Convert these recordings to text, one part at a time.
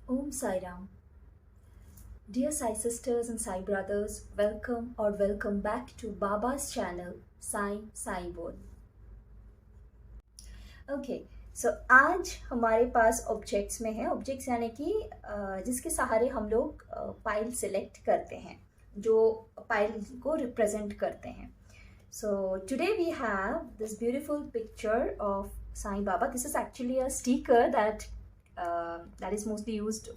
Om Sai Ram. Dear Sai sisters and Sai brothers, welcome back to Baba's channel Sai Bol. Okay so आज हमारे पास objects में है objects यानी कि जिसके सहारे हम लोग पाइल सिलेक्ट करते हैं जो पाइल को रिप्रेजेंट करते हैं. So today we have this beautiful picture of Sai Baba. This is actually a sticker that is mostly used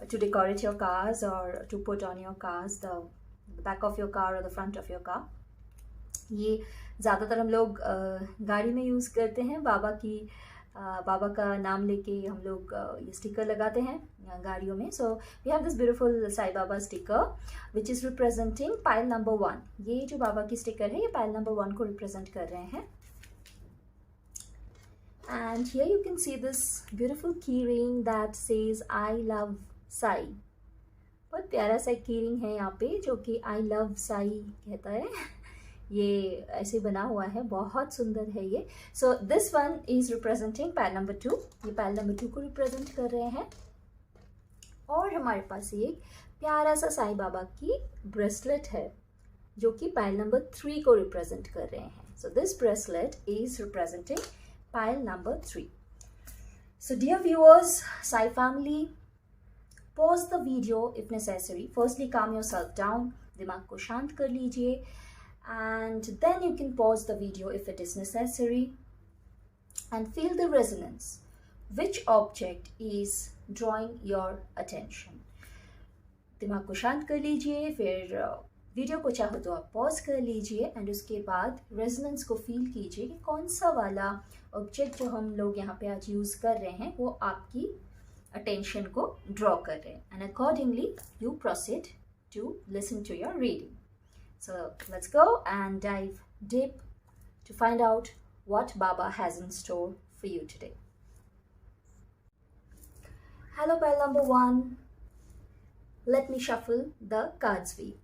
to decorate your cars or to put on your cars, the back of your car or the front of your car. ये ज़्यादातर हम लोग गाड़ी में use करते हैं. बाबा का नाम लेके हम लोग ये स्टिकर लगाते हैं गाड़ियों में. So we have this beautiful Sai Baba sticker which is representing pile number 1. ये जो बाबा की स्टिकर है ये पाइल नंबर 1 को रिप्रेजेंट कर रहे हैं. And here you can see this beautiful key ring that says I love Sai. बहुत प्यारा सा की रिंग है यहाँ पे जो कि आई लव साई कहता है. ये ऐसे बना हुआ है, बहुत सुंदर है ये. So this one is representing pile number 2. ये पाइल नंबर 2 को रिप्रेजेंट कर रहे हैं. और हमारे पास एक प्यारा सा साईं बाबा की ब्रेसलेट है जो कि पाइल नंबर 3 को रिप्रेजेंट कर रहे हैं. So this bracelet is representing pile number 3. So dear viewers, Sai family, pause the video if necessary. Firstly calm yourself down, दिमाग को शांत कर लीजिए. And then you can pause the video if it is necessary and feel the resonance. Which object is drawing your attention? दिमाग को शांत कर लीजिए, फिर वीडियो को चाहो तो आप पॉज कर लीजिए एंड उसके बाद रेजोनेंस को फील कीजिए कि कौन सा वाला ऑब्जेक्ट जो हम लोग यहाँ पे आज यूज़ कर रहे हैं वो आपकी अटेंशन को ड्रॉ कर रहे हैं. And accordingly you proceed to listen to your reading. So let's go and dive deep to find out what Baba has in store for you today. Hello, pile number 1. Let me shuffle the cards for you.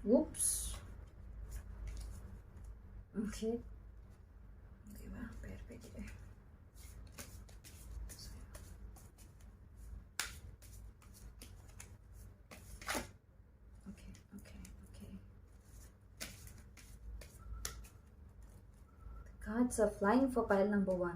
Whoops. Okay. Cards are flying for pile number 1.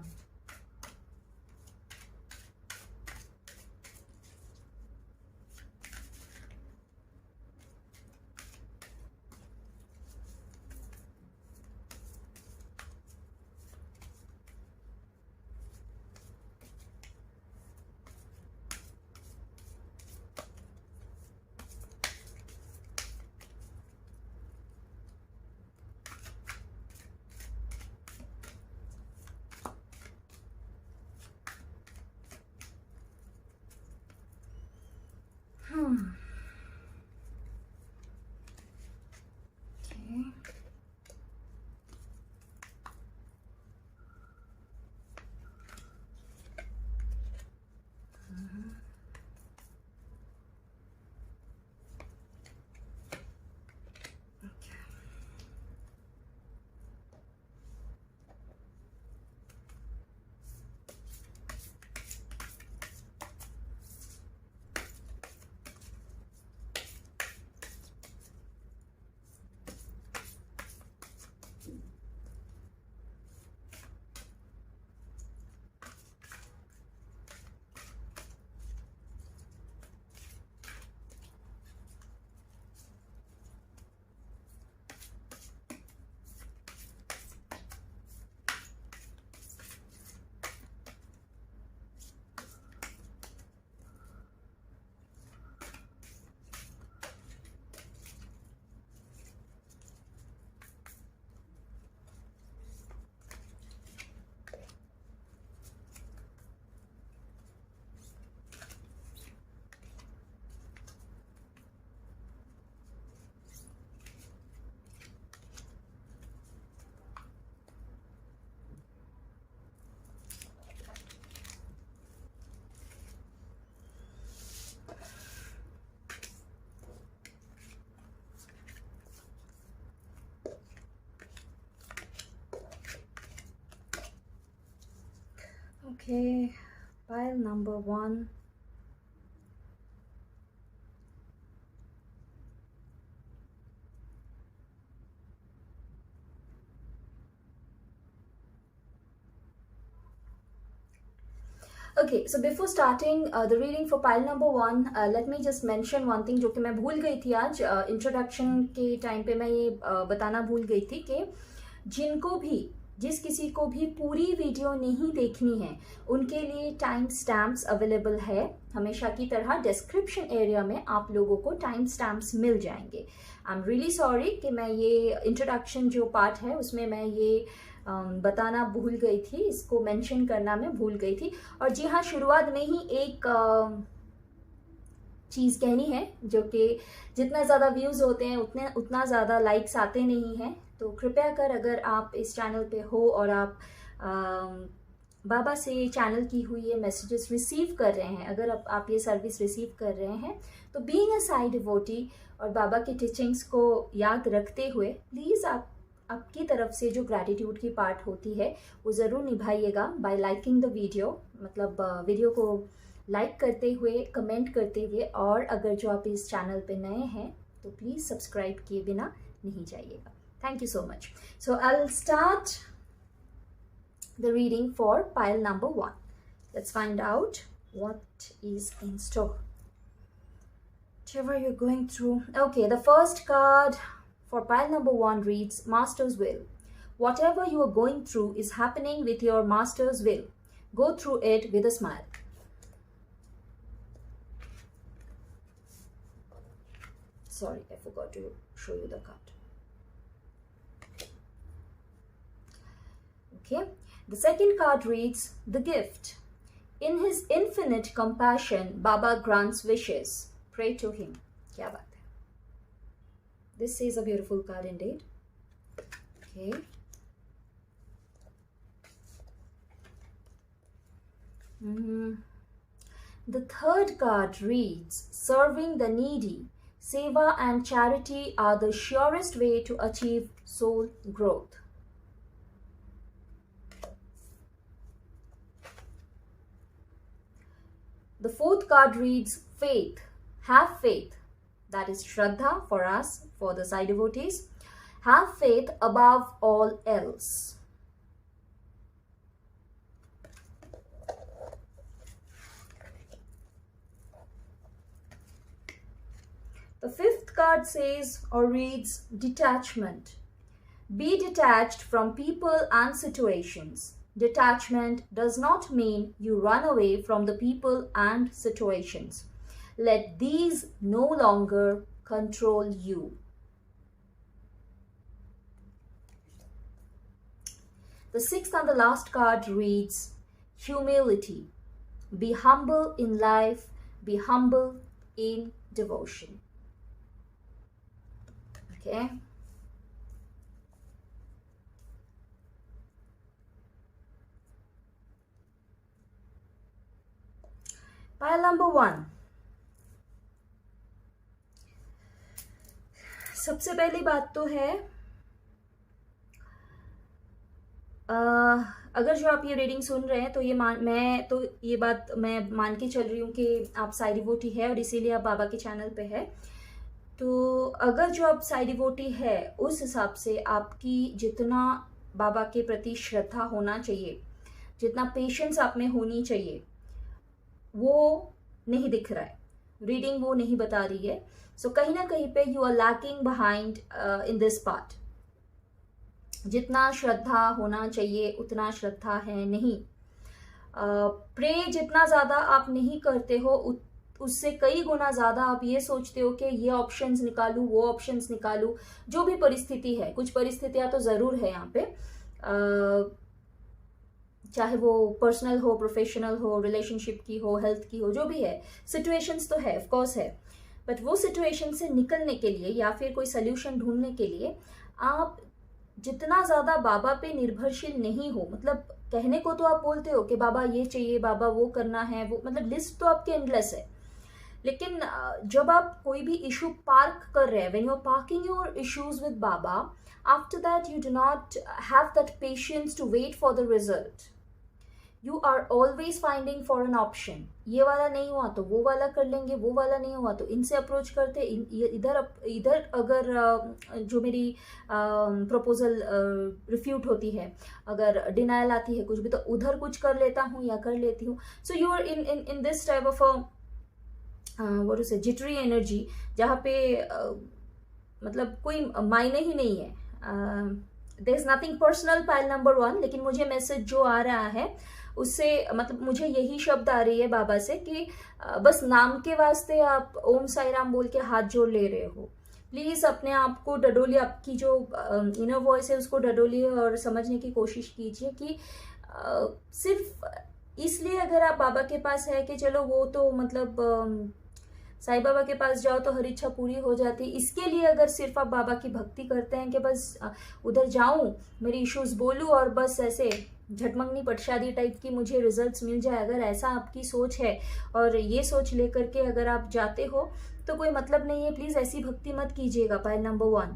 Okay, pile number 1. Okay, so before starting the reading for pile number 1, let me just mention one thing जो कि मैं भूल गई थी आज introduction के time पे मैं ये बताना भूल गई थी कि जिस किसी को भी पूरी वीडियो नहीं देखनी है उनके लिए टाइम स्टैम्प्स अवेलेबल है। हमेशा की तरह डिस्क्रिप्शन एरिया में आप लोगों को टाइम स्टैम्प्स मिल जाएंगे। आई एम रियली सॉरी कि मैं ये इंट्रोडक्शन जो पार्ट है उसमें मैं ये बताना भूल गई थी, इसको मेंशन करना मैं भूल गई थी। और जी हाँ, शुरुआत में ही एक चीज़ कहनी है जो कि जितना ज़्यादा व्यूज़ होते हैं उतना ज़्यादा लाइक्स आते नहीं हैं। तो कृपया कर अगर आप इस चैनल पे हो और आप बाबा से चैनल की हुई ये मैसेजेस रिसीव कर रहे हैं, अगर आप ये सर्विस रिसीव कर रहे हैं तो बीइंग अ साई डिवोटी और बाबा की टीचिंग्स को याद रखते हुए प्लीज़ आपकी तरफ से जो ग्रैटिट्यूड की पार्ट होती है वो ज़रूर निभाइएगा बाय लाइकिंग द वीडियो, मतलब वीडियो को लाइक करते हुए, कमेंट करते हुए, और अगर जो आप इस चैनल पे नए हैं तो प्लीज़ सब्सक्राइब किए बिना नहीं जाइएगा। Thank you so much. So I'll start the reading for pile number 1. Let's find out what is in store. Whatever you're going through. Okay, the first card for pile number 1 reads Master's Will. Whatever you are going through is happening with your Master's will. Go through it with a smile. Sorry, I forgot to show you the card. Okay, the second card reads The Gift. In his infinite compassion, Baba grants wishes. Pray to him. Kya baat hai? This is a beautiful card indeed. Okay. The third card reads Serving the needy. Seva and charity are the surest way to achieve soul growth. The fourth card reads Faith. Have faith. That is Shraddha for us, for the Sai devotees. Have faith above all else. The fifth card says or reads Detachment. Be detached from people and situations. Detachment does not mean you run away from the people and situations. Let these no longer control you. The sixth and the last card reads Humility. Be humble in life. Be humble in devotion. Okay. Pile number 1. सबसे पहली बात तो है अगर जो आप ये reading सुन रहे हैं तो ये बात मैं मान के चल रही हूँ कि आप साई डिवोटी है और इसीलिए आप बाबा के चैनल पे है। तो अगर जो आप साई डिवोटी है उस हिसाब से आपकी जितना बाबा के प्रति श्रद्धा होना चाहिए, जितना पेशेंस आप में होनी चाहिए, वो नहीं दिख रहा है। रीडिंग वो नहीं बता रही है। सो कहीं ना कहीं पे you are lacking behind in this part. जितना श्रद्धा होना चाहिए उतना श्रद्धा है नहीं। प्रे जितना ज़्यादा आप नहीं करते हो उससे कई गुना ज़्यादा आप ये सोचते हो कि ये ऑप्शंस निकालूं, वो ऑप्शंस निकालूं। जो भी परिस्थिति है, कुछ परिस्थितियां तो ज़रूर है यहाँ पे, चाहे वो पर्सनल हो, प्रोफेशनल हो, रिलेशनशिप की हो, हेल्थ की हो, जो भी है, सिचुएशंस तो है, ऑफ कोर्स है। बट वो सिचुएशन से निकलने के लिए या फिर कोई सोल्यूशन ढूंढने के लिए आप जितना ज़्यादा बाबा पे निर्भरशील नहीं हो, मतलब कहने को तो आप बोलते हो कि बाबा ये चाहिए, बाबा वो करना है, वो मतलब लिस्ट तो आपके एंडलेस है। लेकिन जब आप कोई भी इशू पार्क कर रहे हैं, when you are parking your issues with Baba, after that you do not have that patience to wait for the result. You are always finding for an option. ये वाला नहीं हुआ तो वो वाला कर लेंगे, वो वाला नहीं हुआ तो इनसे अप्रोच करते, इधर इधर अगर जो मेरी प्रपोजल रिफ्यूट होती है, अगर डिनायल आती है कुछ भी, तो उधर कुछ कर लेता हूँ या कर लेती हूँ। So you are in this type of what to say jittery energy, जहाँ पे मतलब कोई मायने ही नहीं है। There is nothing personal pile number 1, लेकिन मुझे मैसेज जो आ रहा है उससे मतलब मुझे यही शब्द आ रही है बाबा से कि बस नाम के वास्ते आप ओम साई राम बोल के हाथ जोड़ ले रहे हो। प्लीज अपने आप को डडोलिए, आपकी जो इनर वॉइस है उसको डडोलिए और समझने की कोशिश कीजिए कि सिर्फ इसलिए अगर आप बाबा के पास है कि चलो वो तो मतलब साईं बाबा के पास जाओ तो हर इच्छा पूरी हो जाती, इसके लिए अगर सिर्फ आप बाबा की भक्ति करते हैं कि बस उधर जाऊं, मेरी इश्यूज बोलूं और बस ऐसे झटमंगनी पटशादी टाइप की मुझे रिजल्ट्स मिल जाए, अगर ऐसा आपकी सोच है और ये सोच लेकर के अगर आप जाते हो तो कोई मतलब नहीं है। प्लीज ऐसी भक्ति मत कीजिएगा पाइल नंबर 1,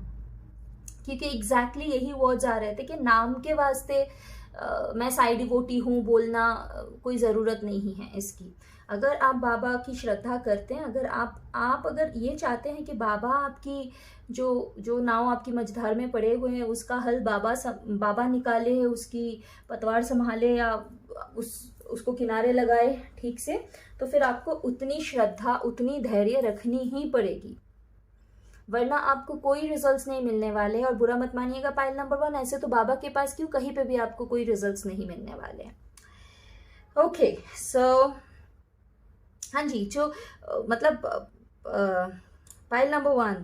क्योंकि एग्जैक्टली यही वर्ड्स आ रहे थे कि नाम के वास्ते मैं साई डिवोटी हूँ बोलना कोई ज़रूरत नहीं है इसकी। अगर आप बाबा की श्रद्धा करते हैं, अगर आप अगर ये चाहते हैं कि बाबा आपकी जो नाव आपकी मझधार में पड़े हुए हैं उसका हल बाबा निकाले, उसकी पतवार संभाले या उसको किनारे लगाए ठीक से, तो फिर आपको उतनी श्रद्धा उतनी धैर्य रखनी ही पड़ेगी, वरना आपको कोई रिजल्ट्स नहीं मिलने वाले हैं। और बुरा मत मानिएगा पाइल नंबर 1, ऐसे तो बाबा के पास क्यों, कहीं पे भी आपको कोई रिजल्ट्स नहीं मिलने वाले हैं। ओके सो हाँ जी, जो मतलब पाइल नंबर 1,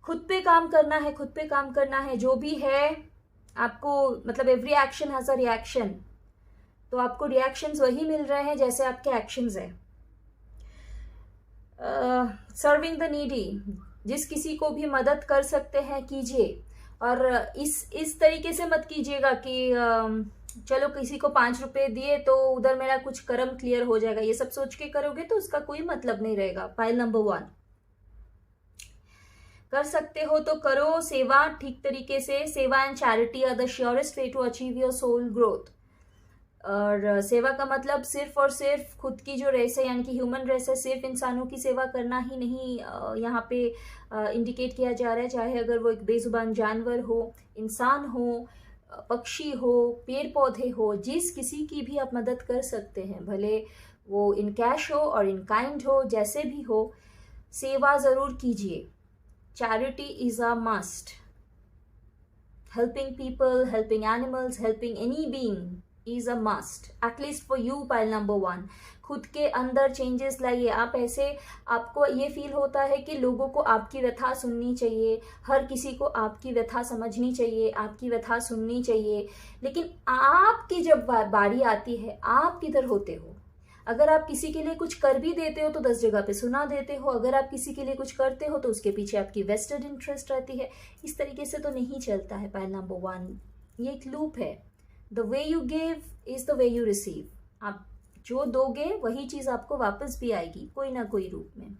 खुद पे काम करना है, खुद पे काम करना है। जो भी है आपको मतलब every action has a reaction, तो आपको रिएक्शंस वही मिल रहे हैं जैसे आपके एक्शंस है। सर्विंग द नीडी, जिस किसी को भी मदद कर सकते हैं कीजिए, और इस तरीके से मत कीजिएगा कि चलो किसी को 5 रुपए दिए तो उधर मेरा कुछ कर्म क्लियर हो जाएगा, ये सब सोच के करोगे तो उसका कोई मतलब नहीं रहेगा। पाइल नंबर 1, कर सकते हो तो करो सेवा ठीक तरीके से। Seva and charity are the surest way to achieve your soul growth. और सेवा का मतलब सिर्फ और सिर्फ खुद की जो रेस है यानी कि ह्यूमन रेस है, सिर्फ इंसानों की सेवा करना ही नहीं यहाँ पे इंडिकेट किया जा रहा है। चाहे अगर वो एक बेजुबान जानवर हो, इंसान हो, पक्षी हो, पेड़ पौधे हो, जिस किसी की भी आप मदद कर सकते हैं, भले वो इन कैश हो और इन काइंड हो, जैसे भी हो, सेवा ज़रूर कीजिए। Charity is a must. Helping people, helping animals, helping any being is a must, at least for you pile number 1। खुद के अंदर चेंजेस लाइए। आप ऐसे आपको ये फील होता है कि लोगों को आपकी व्यथा सुननी चाहिए, हर किसी को आपकी व्यथा समझनी चाहिए, आपकी व्यथा सुननी चाहिए, लेकिन आपकी जब बारी आती है आप किधर होते हो। अगर आप किसी के लिए कुछ कर भी देते हो तो 10 जगह पे सुना देते हो, अगर आप किसी के लिए कुछ करते हो तो उसके पीछे आपकी वेस्टेड इंटरेस्ट रहती है। इस तरीके से तो नहीं चलता है पाइल नंबर 1, ये एक लूप है। The way you give is the way you receive. आप जो दोगे वही चीज आपको वापस भी आएगी कोई ना कोई रूप में।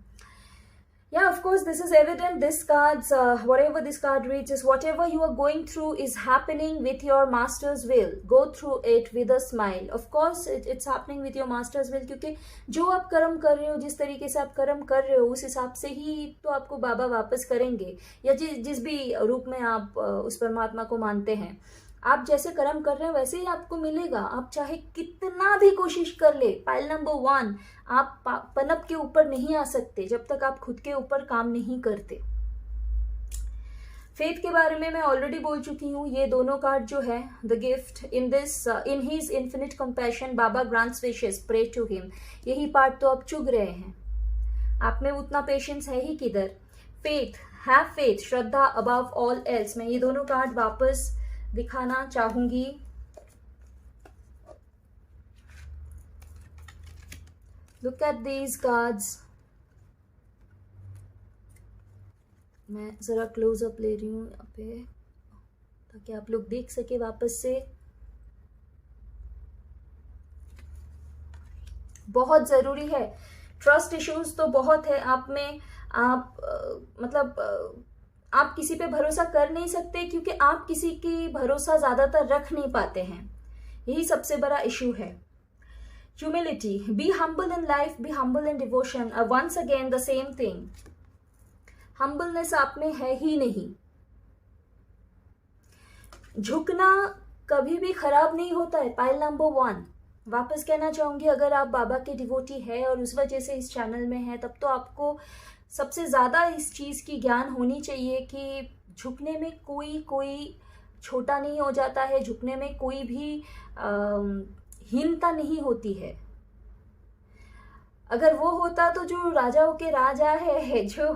Yeah, of course, this is evident. This cards, whatever this card reads is whatever you are going through is happening with your master's will. Go through it with a smile. Of course, it's happening with your master's will, क्योंकि जो आप कर्म कर रहे हो, जिस तरीके से आप कर्म कर रहे हो, उस हिसाब से ही तो आपको बाबा वापस करेंगे, या जिस भी रूप में आप उस परमात्मा को मानते हैं। आप जैसे कर्म कर रहे हैं वैसे ही आपको मिलेगा, आप चाहे कितना भी कोशिश कर ले। पाइल नंबर 1, आप पनप के ऊपर नहीं आ सकते जब तक आप खुद के ऊपर काम नहीं करते। फेथ के बारे में मैं ऑलरेडी बोल चुकी हूँ। ये दोनों कार्ड जो है, the gift in this in his infinite compassion Baba grants wishes, pray to him, यही पार्ट तो आप चुग रहे हैं। आप में उतना पेशेंस है ही किधर। Faith, have faith, Shraddha above all else. मैं ये दोनों कार्ड वापस दिखाना चाहूंगी। Look at these cards. मैं जरा क्लोजअप ले रही हूँ यहाँ पे ताकि आप लोग देख सके वापस से। बहुत जरूरी है। ट्रस्ट इश्यूज तो बहुत है आप में। आप आप किसी पे भरोसा कर नहीं सकते क्योंकि आप किसी की भरोसा ज्यादातर रख नहीं पाते हैं। यही सबसे बड़ा इशू है। Humility, be humble in life, be humble in devotion. Once again the same thing, humbleness आप में है ही नहीं। झुकना कभी भी खराब नहीं होता है। पाइल नंबर 1, वापस कहना चाहूंगी, अगर आप बाबा के डिवोटी है और उस वजह से इस चैनल में है, तब तो आपको सबसे ज़्यादा इस चीज़ की ज्ञान होनी चाहिए कि झुकने में कोई छोटा नहीं हो जाता है, झुकने में कोई भी हीनता नहीं होती है। अगर वो होता तो जो राजाओं के राजा है जो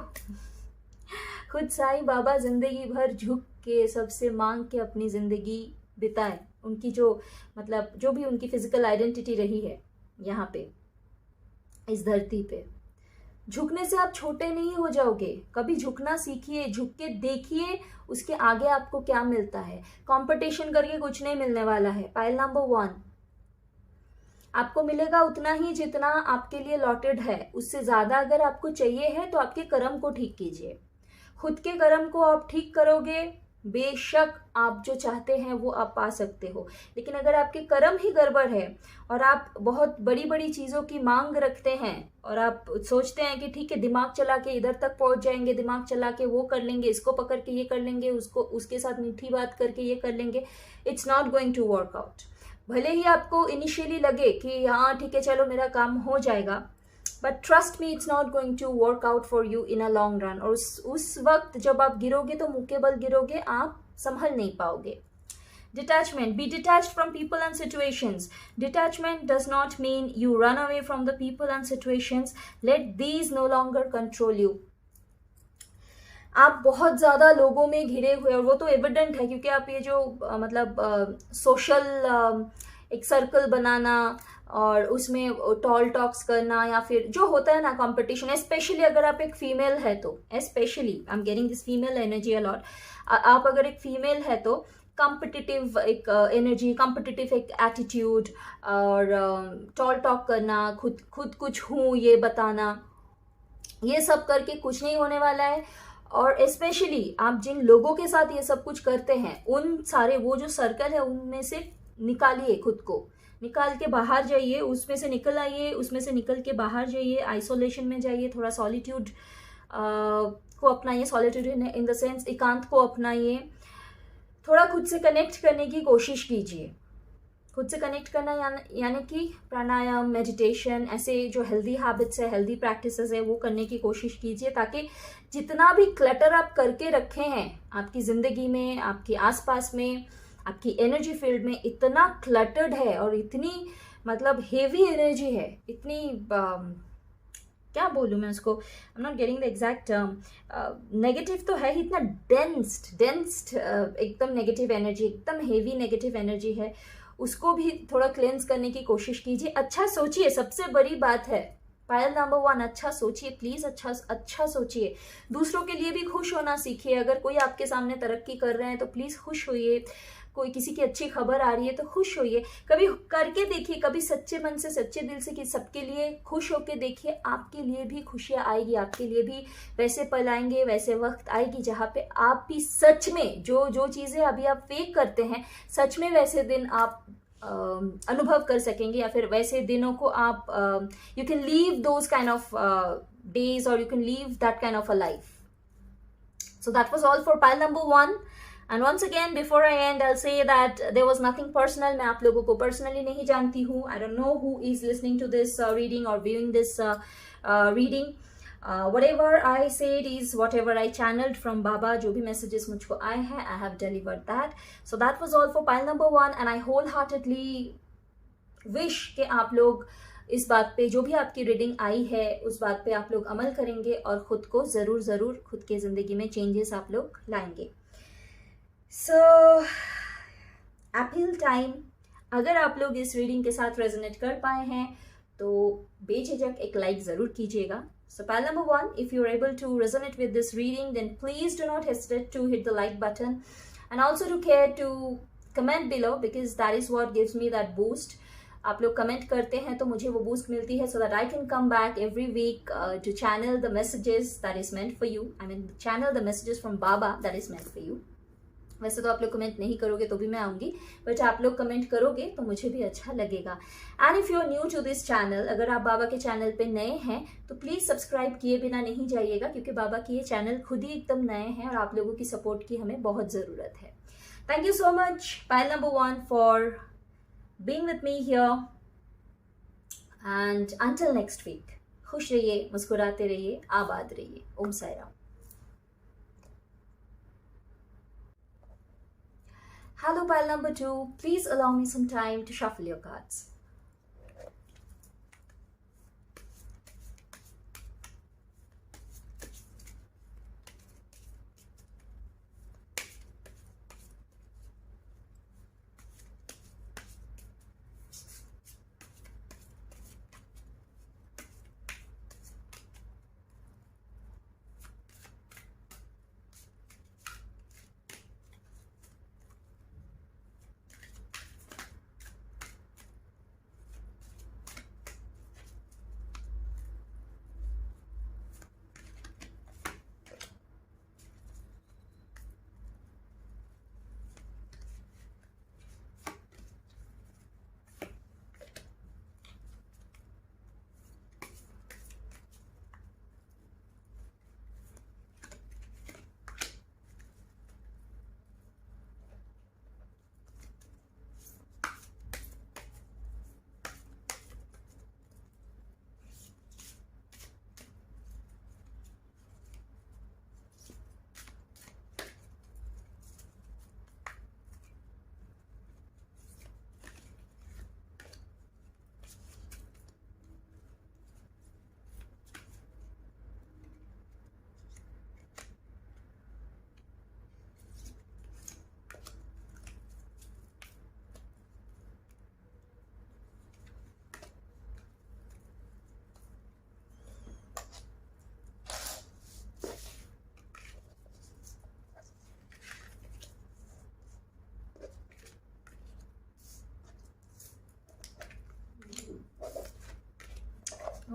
खुद साईं बाबा जिंदगी भर झुक के सबसे मांग के अपनी जिंदगी बिताए, उनकी जो मतलब जो भी उनकी फिजिकल आइडेंटिटी रही है यहाँ पे इस धरती पे, झुकने से आप छोटे नहीं हो जाओगे। कभी झुकना सीखिए, झुक के देखिए उसके आगे आपको क्या मिलता है। कंपटीशन करके कुछ नहीं मिलने वाला है। पाइल नंबर 1, आपको मिलेगा उतना ही जितना आपके लिए लॉटेड है। उससे ज्यादा अगर आपको चाहिए है तो आपके कर्म को ठीक कीजिए। खुद के कर्म को आप ठीक करोगे, बेशक आप जो चाहते हैं वो आप पा सकते हो। लेकिन अगर आपके कर्म ही गड़बड़ है और आप बहुत बड़ी बड़ी चीज़ों की मांग रखते हैं और आप सोचते हैं कि ठीक है दिमाग चला के इधर तक पहुंच जाएंगे, दिमाग चला के वो कर लेंगे, इसको पकड़ के ये कर लेंगे, उसको उसके साथ मीठी बात करके ये कर लेंगे, it's not going to work out. भले ही आपको इनिशियली लगे कि हाँ ठीक है चलो मेरा काम हो जाएगा, but trust me it's not going to work out for you in a long run. और उस वक्त जब आप गिरोगे तो मुंह के बल गिरोगे, आप संभल नहीं पाओगे। Detachment, be detached from people and situations. Detachment does not mean you run away from the people and situations. Let these no longer control you. आप बहुत ज़्यादा लोगों में घिरे हुए, और वो तो एविडेंट है क्योंकि आप ये जो मतलब सोशल एक सर्कल बनाना और उसमें टॉल टॉक्स करना या फिर जो होता है ना कंपटीशन, स्पेशली अगर आप एक फीमेल है तो, specially I am getting this female energy a lot. आप अगर एक फीमेल है तो कॉम्पिटिटिव एक एनर्जी, कॉम्पिटिटिव एक एटीट्यूड और टॉल टॉक करना, खुद कुछ हूँ ये बताना, ये सब करके कुछ नहीं होने वाला है। और स्पेशली आप जिन लोगों के साथ ये सब कुछ करते हैं, उन सारे वो जो सर्कल है उनमें से निकालिए, खुद को निकाल के बाहर जाइए, उसमें से निकल आइए, उसमें से निकल के बाहर जाइए, आइसोलेशन में जाइए, थोड़ा सॉलिट्यूड को अपनाइए। सॉलिट्यूड इन द सेंस एकांत को अपनाइए, थोड़ा खुद से कनेक्ट करने की कोशिश कीजिए। खुद से कनेक्ट करना यानी कि प्राणायाम, मेडिटेशन, ऐसे जो हेल्दी हैबिट्स है, हेल्दी प्रैक्टिसेस है, वो करने की कोशिश कीजिए, ताकि जितना भी क्लटर आप करके रखे हैं आपकी ज़िंदगी में, आपके आसपास में, आपकी एनर्जी फील्ड में, इतना क्लटर्ड है और इतनी मतलब हेवी एनर्जी है, इतनी क्या बोलूँ मैं उसको, I am not getting the exact term, negative तो है ही, इतना डेंस्ड एकदम नेगेटिव एनर्जी, एकदम हेवी नेगेटिव एनर्जी है, उसको भी थोड़ा क्लेंस करने की कोशिश कीजिए। अच्छा सोचिए, सबसे बड़ी बात है पायल नंबर 1, अच्छा सोचिए प्लीज, अच्छा सोचिए। दूसरों के लिए भी खुश होना सीखिए। अगर कोई आपके सामने तरक्की कर रहे हैं तो प्लीज खुश होइए। कोई किसी की अच्छी खबर आ रही है तो खुश होइए, कभी करके देखिए, कभी सच्चे मन से सच्चे दिल से कि सबके लिए खुश होके देखिए, आपके लिए भी खुशियाँ आएगी, आपके लिए भी वैसे पल आएंगे, वैसे वक्त आएगी जहाँ पे आप भी सच में जो चीज़ें अभी आप फेक करते हैं, सच में वैसे दिन आप अनुभव कर सकेंगे, या फिर वैसे दिनों को आप you can leave those kind of days और you can leave that kind of a life. So that was all for pile number 1. And once again, before I end, I'll say that there was nothing personal. मैं आप लोगों को personally नहीं जानती हूँ. I don't know who is listening to this reading or viewing this reading. Whatever I said is whatever I channeled from Baba. जो भी messages मुझको आए हैं, I have delivered that. So that was all for pile number 1. And I wholeheartedly wish कि आप लोग इस बात पे, जो भी आपकी रीडिंग आई है उस बात पे आप लोग अमल करेंगे और खुद को ज़रूर खुद के ज़िंदगी में चेंजेस आप लोग लाएंगे. सो अपील टाइम. अगर आप लोग इस रीडिंग के साथ रेजोनेट कर पाए हैं तो बेझिझक एक लाइक ज़रूर कीजिएगा. So pile number 1, if you're able to resonate with this reading, then please do not hesitate to hit the like button, and also to care to comment below, because that is what gives me that boost. आप लोग comment करते हैं तो मुझे वो boost मिलती है, so that I can come back every week to channel the messages that is meant for you. I mean, channel the messages from Baba that is meant for you. वैसे तो आप लोग कमेंट नहीं करोगे तो भी मैं आऊँगी, बट आप लोग कमेंट करोगे तो मुझे भी अच्छा लगेगा। And if you are new to this channel, अगर आप बाबा के चैनल पे नए हैं तो प्लीज़ सब्सक्राइब किए बिना नहीं जाइएगा, क्योंकि बाबा की ये चैनल खुद ही एकदम नए हैं और आप लोगों की सपोर्ट की हमें बहुत ज़रूरत है। Thank you so much pile number 1 for being with me here, and until next week खुश रहिए, मुस्कुराते रहिए, आबाद रहिए। ओम Sai Ram. Hello, pile number 2. Please allow me some time to shuffle your cards.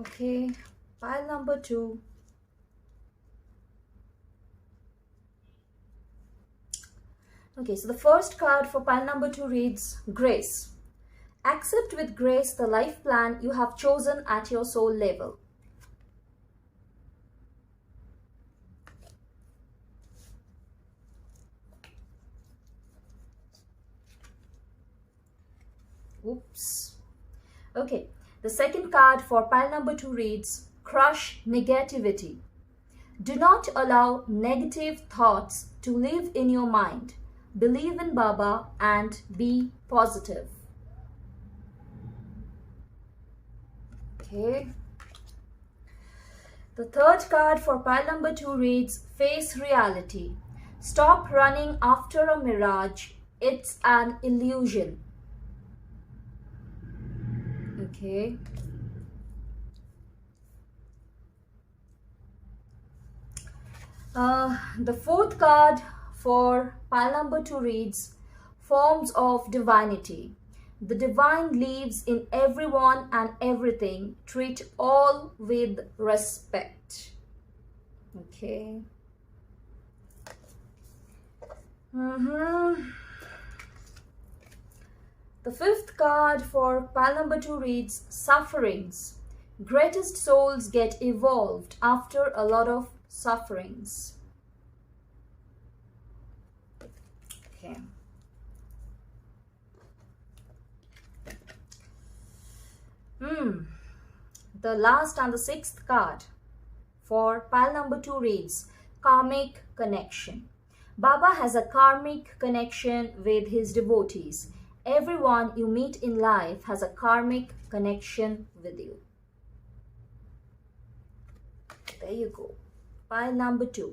Okay, pile number 2. Okay, so the first card for pile number 2 reads Grace. Accept with grace the life plan you have chosen at your soul level. Oops. Okay, the second card for pile number 2 reads Crush negativity. Do not allow negative thoughts to live in your mind. Believe in Baba and be positive. Okay. The third card for pile number 2 reads Face reality. Stop running after a mirage. It's an illusion. Okay. The fourth card for pile number 2 reads Forms of Divinity. The divine lives in everyone and everything. Treat all with respect. Okay. The fifth card for pile number 2 reads Sufferings. Greatest souls get evolved after a lot of sufferings. Okay. The last and the sixth card for pile number 2 reads Karmic Connection. Baba has a karmic connection with his devotees. Everyone you meet in life has a karmic connection with you. There you go. Pile number 2.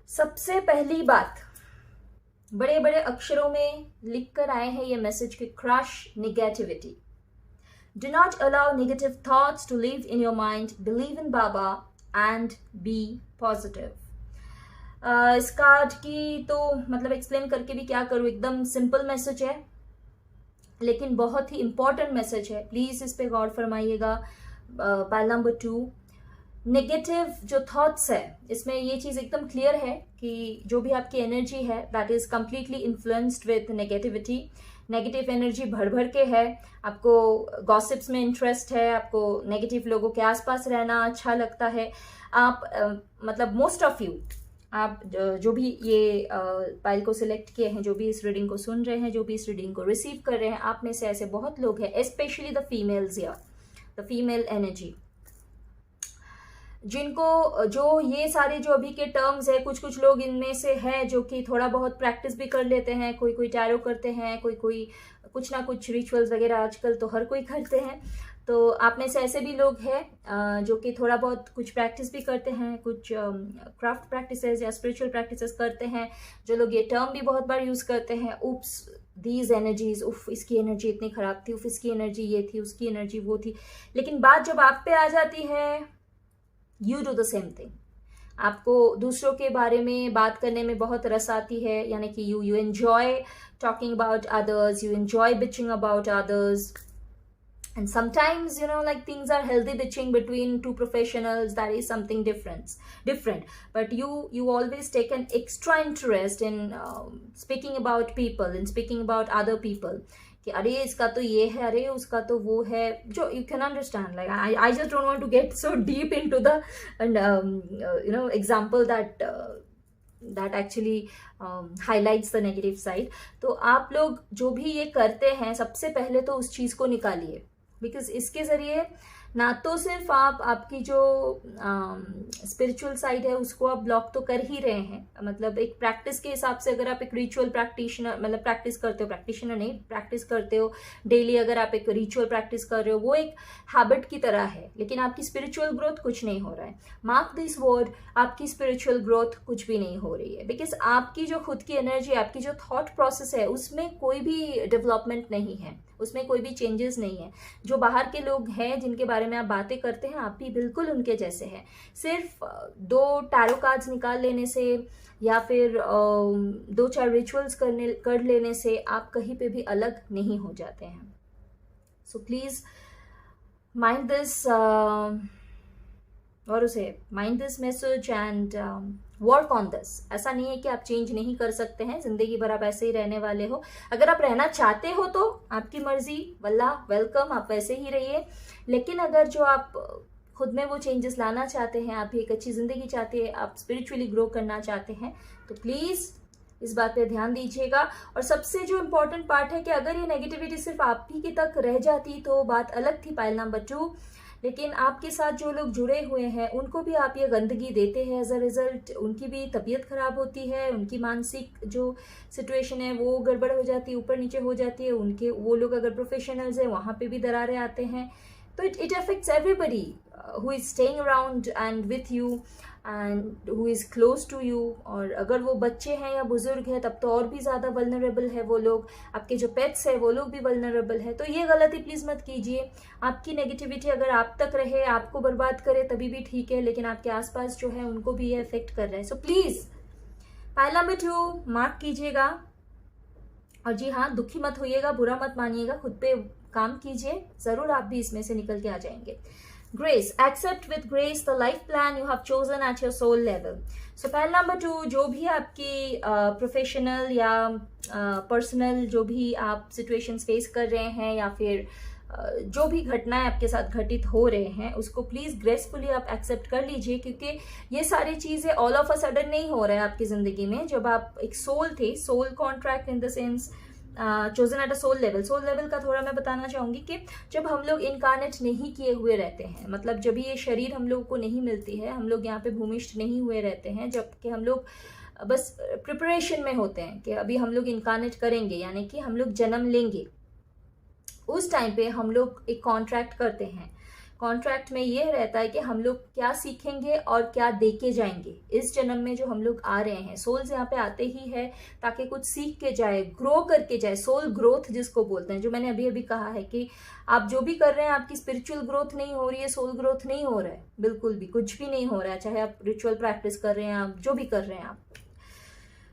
सबसे पहली बात, बड़े बड़े अक्षरों में लिखकर आए हैं ये मैसेज कि crush negativity. Do not allow negative thoughts to live in your mind. Believe in Baba and be positive. इस कार्ड की तो मतलब एक्सप्लेन करके भी क्या करूँ, एकदम सिंपल मैसेज है लेकिन बहुत ही इम्पॉर्टेंट मैसेज है. प्लीज़ इस पे गौर फरमाइएगा. पाइल नंबर 2, नेगेटिव जो थॉट्स है, इसमें ये चीज़ एकदम क्लियर है कि जो भी आपकी एनर्जी है that is completely influenced with negativity. Negative energy भर भर के है, आपको गॉसिप्स में इंटरेस्ट है, आपको नेगेटिव लोगों के आसपास रहना अच्छा लगता है। आप मतलब मोस्ट ऑफ यू, आप जो भी ये फाइल को सिलेक्ट किए हैं, जो भी इस रीडिंग को सुन रहे हैं, जो भी इस रीडिंग को रिसीव कर रहे हैं, आप में से ऐसे बहुत लोग हैं, स्पेशली द फीमेल्स या द फीमेल एनर्जी, जिनको जो ये सारे जो अभी के टर्म्स है, कुछ कुछ लोग इनमें से हैं जो कि थोड़ा बहुत प्रैक्टिस भी कर लेते हैं, कोई कोई टैरो करते हैं, कोई कोई कुछ ना कुछ रिचुअल्स वगैरह आजकल तो हर कोई करते हैं। तो आप में से ऐसे भी लोग हैं जो कि थोड़ा बहुत कुछ प्रैक्टिस भी करते हैं, कुछ क्राफ्ट प्रैक्टिसेस या स्पिरिचुअल प्रैक्टिसेस करते हैं, जो लोग ये टर्म भी बहुत बार यूज़ करते हैं, उप्स दीज एनर्जीज, उफ इसकी एनर्जी इतनी ख़राब थी, उफ इसकी एनर्जी ये थी, उसकी एनर्जी वो थी। लेकिन बात जब आप पे आ जाती है, you do the same thing. आपको दूसरों के बारे में बात करने में बहुत रस आती है, यानी कि you enjoy talking about others, you enjoy bitching about others, and sometimes like things are healthy bitching between two professionals, that is something different, but you always take an extra interest in speaking about people, in speaking about other people, कि अरे इसका तो ये है, अरे उसका तो वो है, जो you can understand. Like I just don't want to get so deep into the example that actually highlights the negative side। तो आप लोग जो भी ये करते हैं, सबसे पहले तो उस चीज़ को निकालिए, बिकॉज इसके ज़रिए ना तो सिर्फ आप आपकी जो स्पिरिचुअल साइड है उसको आप ब्लॉक तो कर ही रहे हैं, मतलब एक प्रैक्टिस के हिसाब से अगर आप एक रिचुअल प्रैक्टिशनर, मतलब प्रैक्टिस करते हो, प्रैक्टिशनर नहीं, प्रैक्टिस करते हो डेली, अगर आप एक रिचुअल प्रैक्टिस कर रहे हो, वो एक हैबिट की तरह है, लेकिन आपकी स्पिरिचुअल ग्रोथ कुछ नहीं हो रहा है। मार्क दिस वर्ड, आपकी स्पिरिचुअल ग्रोथ कुछ भी नहीं हो रही है, बिकॉज आपकी जो खुद की एनर्जी, आपकी जो थॉट प्रोसेस है, उसमें कोई भी डेवलपमेंट नहीं है, उसमें कोई भी चेंजेस नहीं है। जो बाहर के लोग हैं जिनके बारे में आप बातें करते हैं, आप भी बिल्कुल उनके जैसे हैं। सिर्फ 2 टैरो कार्ड्स निकाल लेने से या फिर 2-4 रिचुअल्स कर लेने से आप कहीं पे भी अलग नहीं हो जाते हैं। So please mind this message and work on this. ऐसा नहीं है कि आप चेंज नहीं कर सकते हैं, जिंदगी भर आप ऐसे ही रहने वाले हो। अगर आप रहना चाहते हो तो आपकी मर्जी, वल्लाह वेलकम, आप वैसे ही रहिए। लेकिन अगर जो आप खुद में वो चेंजेस लाना चाहते हैं, आप भी एक अच्छी जिंदगी चाहते हैं, आप स्पिरिचुअली ग्रो करना चाहते हैं, तो प्लीज इस बात पे ध्यान दीजिएगा। और सबसे जो इम्पोर्टेंट पार्ट है कि अगर ये नेगेटिविटी सिर्फ आप ही की तक रह जाती तो बात अलग थी, पाइल नंबर 2, लेकिन आपके साथ जो लोग जुड़े हुए हैं उनको भी आप ये गंदगी देते हैं, एज अ रिजल्ट उनकी भी तबीयत खराब होती है, उनकी मानसिक जो सिचुएशन है वो गड़बड़ हो जाती है, ऊपर नीचे हो जाती है, उनके वो लोग अगर प्रोफेशनल्स हैं वहाँ पे भी दरारें आते हैं। तो it affects everybody who is staying around and with you and who is close to you. और अगर वो बच्चे हैं या बुजुर्ग हैं तब तो और भी ज़्यादा वल्नरेबल है वो लोग, आपके जो पेट्स है वो लोग भी वल्नरेबल है। तो ये गलती प्लीज़ मत कीजिए। आपकी नेगेटिविटी अगर आप तक रहे, आपको बर्बाद करे तभी भी ठीक है, लेकिन आपके आसपास जो है उनको भी ये इफेक्ट कर रहा है। So please pile number 2 mark कीजिएगा। और जी हाँ, दुखी मत होइएगा, बुरा मत मानिएगा, खुद पे काम कीजिए, ज़रूर आप भी इसमें से निकल के आ जाएंगे। Grace, accept with grace the life plan you have chosen at your soul level. So पहल नंबर 2, जो भी आपकी प्रोफेशनल या पर्सनल जो भी आप सिचुएशंस फेस कर रहे हैं या फिर जो भी घटनाएं आपके साथ घटित हो रहे हैं, उसको प्लीज़ ग्रेसफुली आप एक्सेप्ट कर लीजिए, क्योंकि ये सारी चीज़ें ऑल ऑफ अ सडन नहीं हो रहा है आपकी ज़िंदगी में। जब आप एक सोल थे, soul contract in the sense chosen at a soul level. Soul level का थोड़ा मैं बताना चाहूँगी कि जब हम लोग इनकारनेट नहीं किए हुए रहते हैं, मतलब जब ये शरीर हम लोग को नहीं मिलती है, हम लोग यहाँ पे भूमिष्ठ नहीं हुए रहते हैं, जबकि हम लोग बस प्रिपरेशन में होते हैं कि अभी हम लोग इनकारनेट करेंगे, यानी कि हम लोग जन्म लेंगे, उस टाइम पे हम लोग एक कॉन्ट्रैक्ट करते हैं। कॉन्ट्रैक्ट में ये रहता है कि हम लोग क्या सीखेंगे और क्या दे के जाएंगे इस जन्म में जो हम लोग आ रहे हैं। सोल्स यहाँ पे आते ही है ताकि कुछ सीख के जाए, ग्रो करके जाए, सोल ग्रोथ जिसको बोलते हैं, जो मैंने अभी अभी कहा है कि आप जो भी कर रहे हैं आपकी स्पिरिचुअल ग्रोथ नहीं हो रही है, सोल ग्रोथ नहीं हो रहा है, बिल्कुल भी कुछ भी नहीं हो रहा है, चाहे आप रिचुअल प्रैक्टिस कर रहे हैं, आप जो भी कर रहे हैं आप।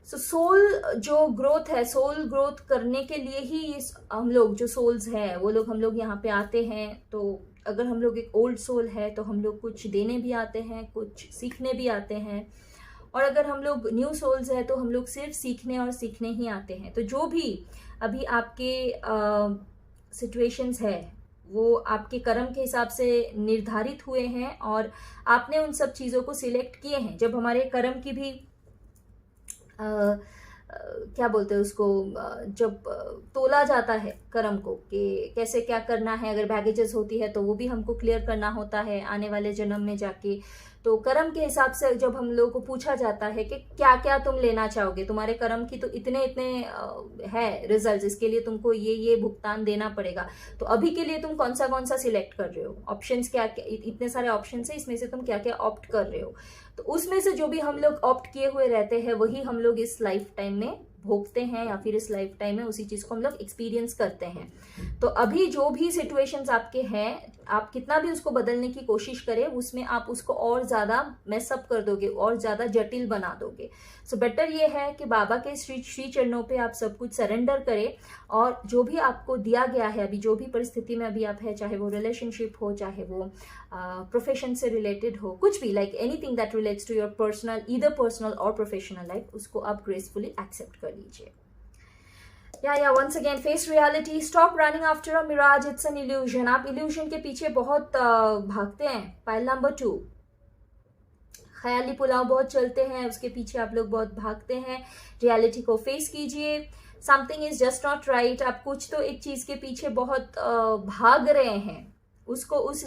सो सोल जो ग्रोथ है, सोल ग्रोथ करने के लिए ही हम लोग जो सोल्स हैं वो लोग हम लोग यहाँ पे आते हैं। तो अगर हम लोग एक ओल्ड सोल है तो हम लोग कुछ देने भी आते हैं, कुछ सीखने भी आते हैं, और अगर हम लोग न्यू सोल्स है तो हम लोग सिर्फ सीखने और सीखने ही आते हैं। तो जो भी अभी आपके सिचुएशंस है वो आपके कर्म के हिसाब से निर्धारित हुए हैं और आपने उन सब चीज़ों को सिलेक्ट किए हैं। जब हमारे कर्म की भी क्या बोलते हैं उसको, जब तोला जाता है कर्म को कि कैसे क्या करना है, अगर बैगेजेस होती है तो वो भी हमको क्लियर करना होता है आने वाले जन्म में जाके। तो कर्म के हिसाब से जब हम लोगों को पूछा जाता है कि क्या क्या तुम लेना चाहोगे, तुम्हारे कर्म की तो इतने इतने है रिजल्ट, इसके लिए तुमको ये भुगतान देना पड़ेगा, तो अभी के लिए तुम कौन सा सिलेक्ट कर रहे हो, ऑप्शंस क्या क्या, इतने सारे ऑप्शन है, इसमें से तुम क्या क्या ऑप्ट कर रहे हो। तो उसमें से जो भी हम लोग ऑप्ट किए हुए रहते हैं वही हम लोग इस लाइफ टाइम में भोगते हैं, या फिर इस लाइफ टाइम में उसी चीज को हम लोग एक्सपीरियंस करते हैं। तो अभी जो भी सिचुएशंस आपके हैं, आप कितना भी उसको बदलने की कोशिश करें, उसमें आप उसको और ज्यादा मेसअप कर दोगे, और ज्यादा जटिल बना दोगे। सो बेटर ये है कि बाबा के श्री चरणों पे आप सब कुछ सरेंडर करें, और जो भी आपको दिया गया है, अभी जो भी परिस्थिति में अभी आप है, चाहे वो रिलेशनशिप हो, चाहे वो प्रोफेशन से रिलेटेड हो, कुछ भी, like anything that relates to your personal, either personal or professional life, उसको आप ग्रेसफुली एक्सेप्ट कर लीजिए। या once again face reality, stop running after a mirage, it's an illusion। आप illusion के पीछे बहुत भागते हैं। पाइल नंबर 2, ख्याली पुलाव बहुत चलते हैं, उसके पीछे आप लोग बहुत भागते हैं। रियलिटी को फेस कीजिए। Something is just not right. आप कुछ तो एक चीज के पीछे बहुत भाग रहे हैं, उसको उस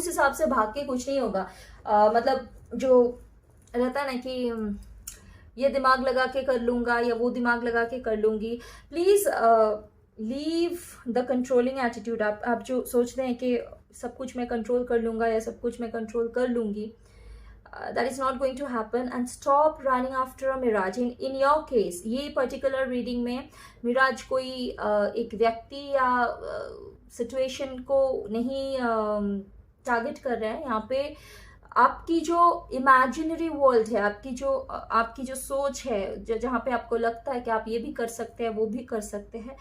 हिसाब से भाग के कुछ नहीं होगा। मतलब जो रहता है ना कि ये दिमाग लगा के कर लूंगा या वो दिमाग लगा के कर लूंगी, please leave the controlling attitude. आप जो सोचते हैं कि सब कुछ मैं कंट्रोल कर लूंगा या सब कुछ मैं कंट्रोल कर लूंगी, that is not going to happen, and stop running after a mirage। in your case, ये particular reading में मिराज कोई एक व्यक्ति या सिचुएशन को नहीं टारगेट कर रहा है। यहाँ पे आपकी जो इमेजिनरी वर्ल्ड है, आपकी जो सोच है, जहाँ पे आपको लगता है कि आप ये भी कर सकते हैं, वो भी कर सकते हैं,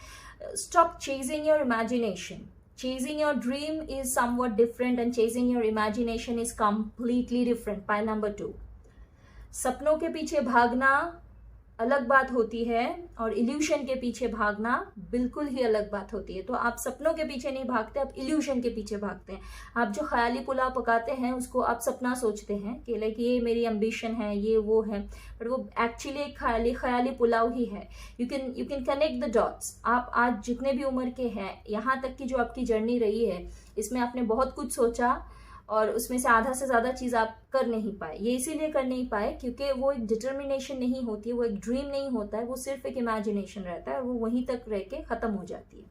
stop chasing your imagination। Chasing your dream is somewhat different and chasing your imagination is completely different। Pile number 2, सपनों के पीछे भागना अलग बात होती है और इल्यूशन के पीछे भागना बिल्कुल ही अलग बात होती है। तो आप सपनों के पीछे नहीं भागते, आप इल्यूशन के पीछे भागते हैं। आप जो ख्याली पुलाव पकाते हैं उसको आप सपना सोचते हैं कि लाइक ये मेरी एम्बिशन है, ये वो है, बट वो एक्चुअली एक ख्याली पुलाव ही है। You can connect the dots. आप आज जितने भी उम्र के हैं, यहाँ तक की जो आपकी जर्नी रही है, इसमें आपने बहुत कुछ सोचा और उसमें से आधा से ज़्यादा चीज़ आप कर नहीं पाए। ये इसीलिए कर नहीं पाए क्योंकि वो एक डिटर्मिनेशन नहीं होती है, वो एक ड्रीम नहीं होता है, वो सिर्फ एक इमेजिनेशन रहता है और वो वहीं तक रह के ख़त्म हो जाती है।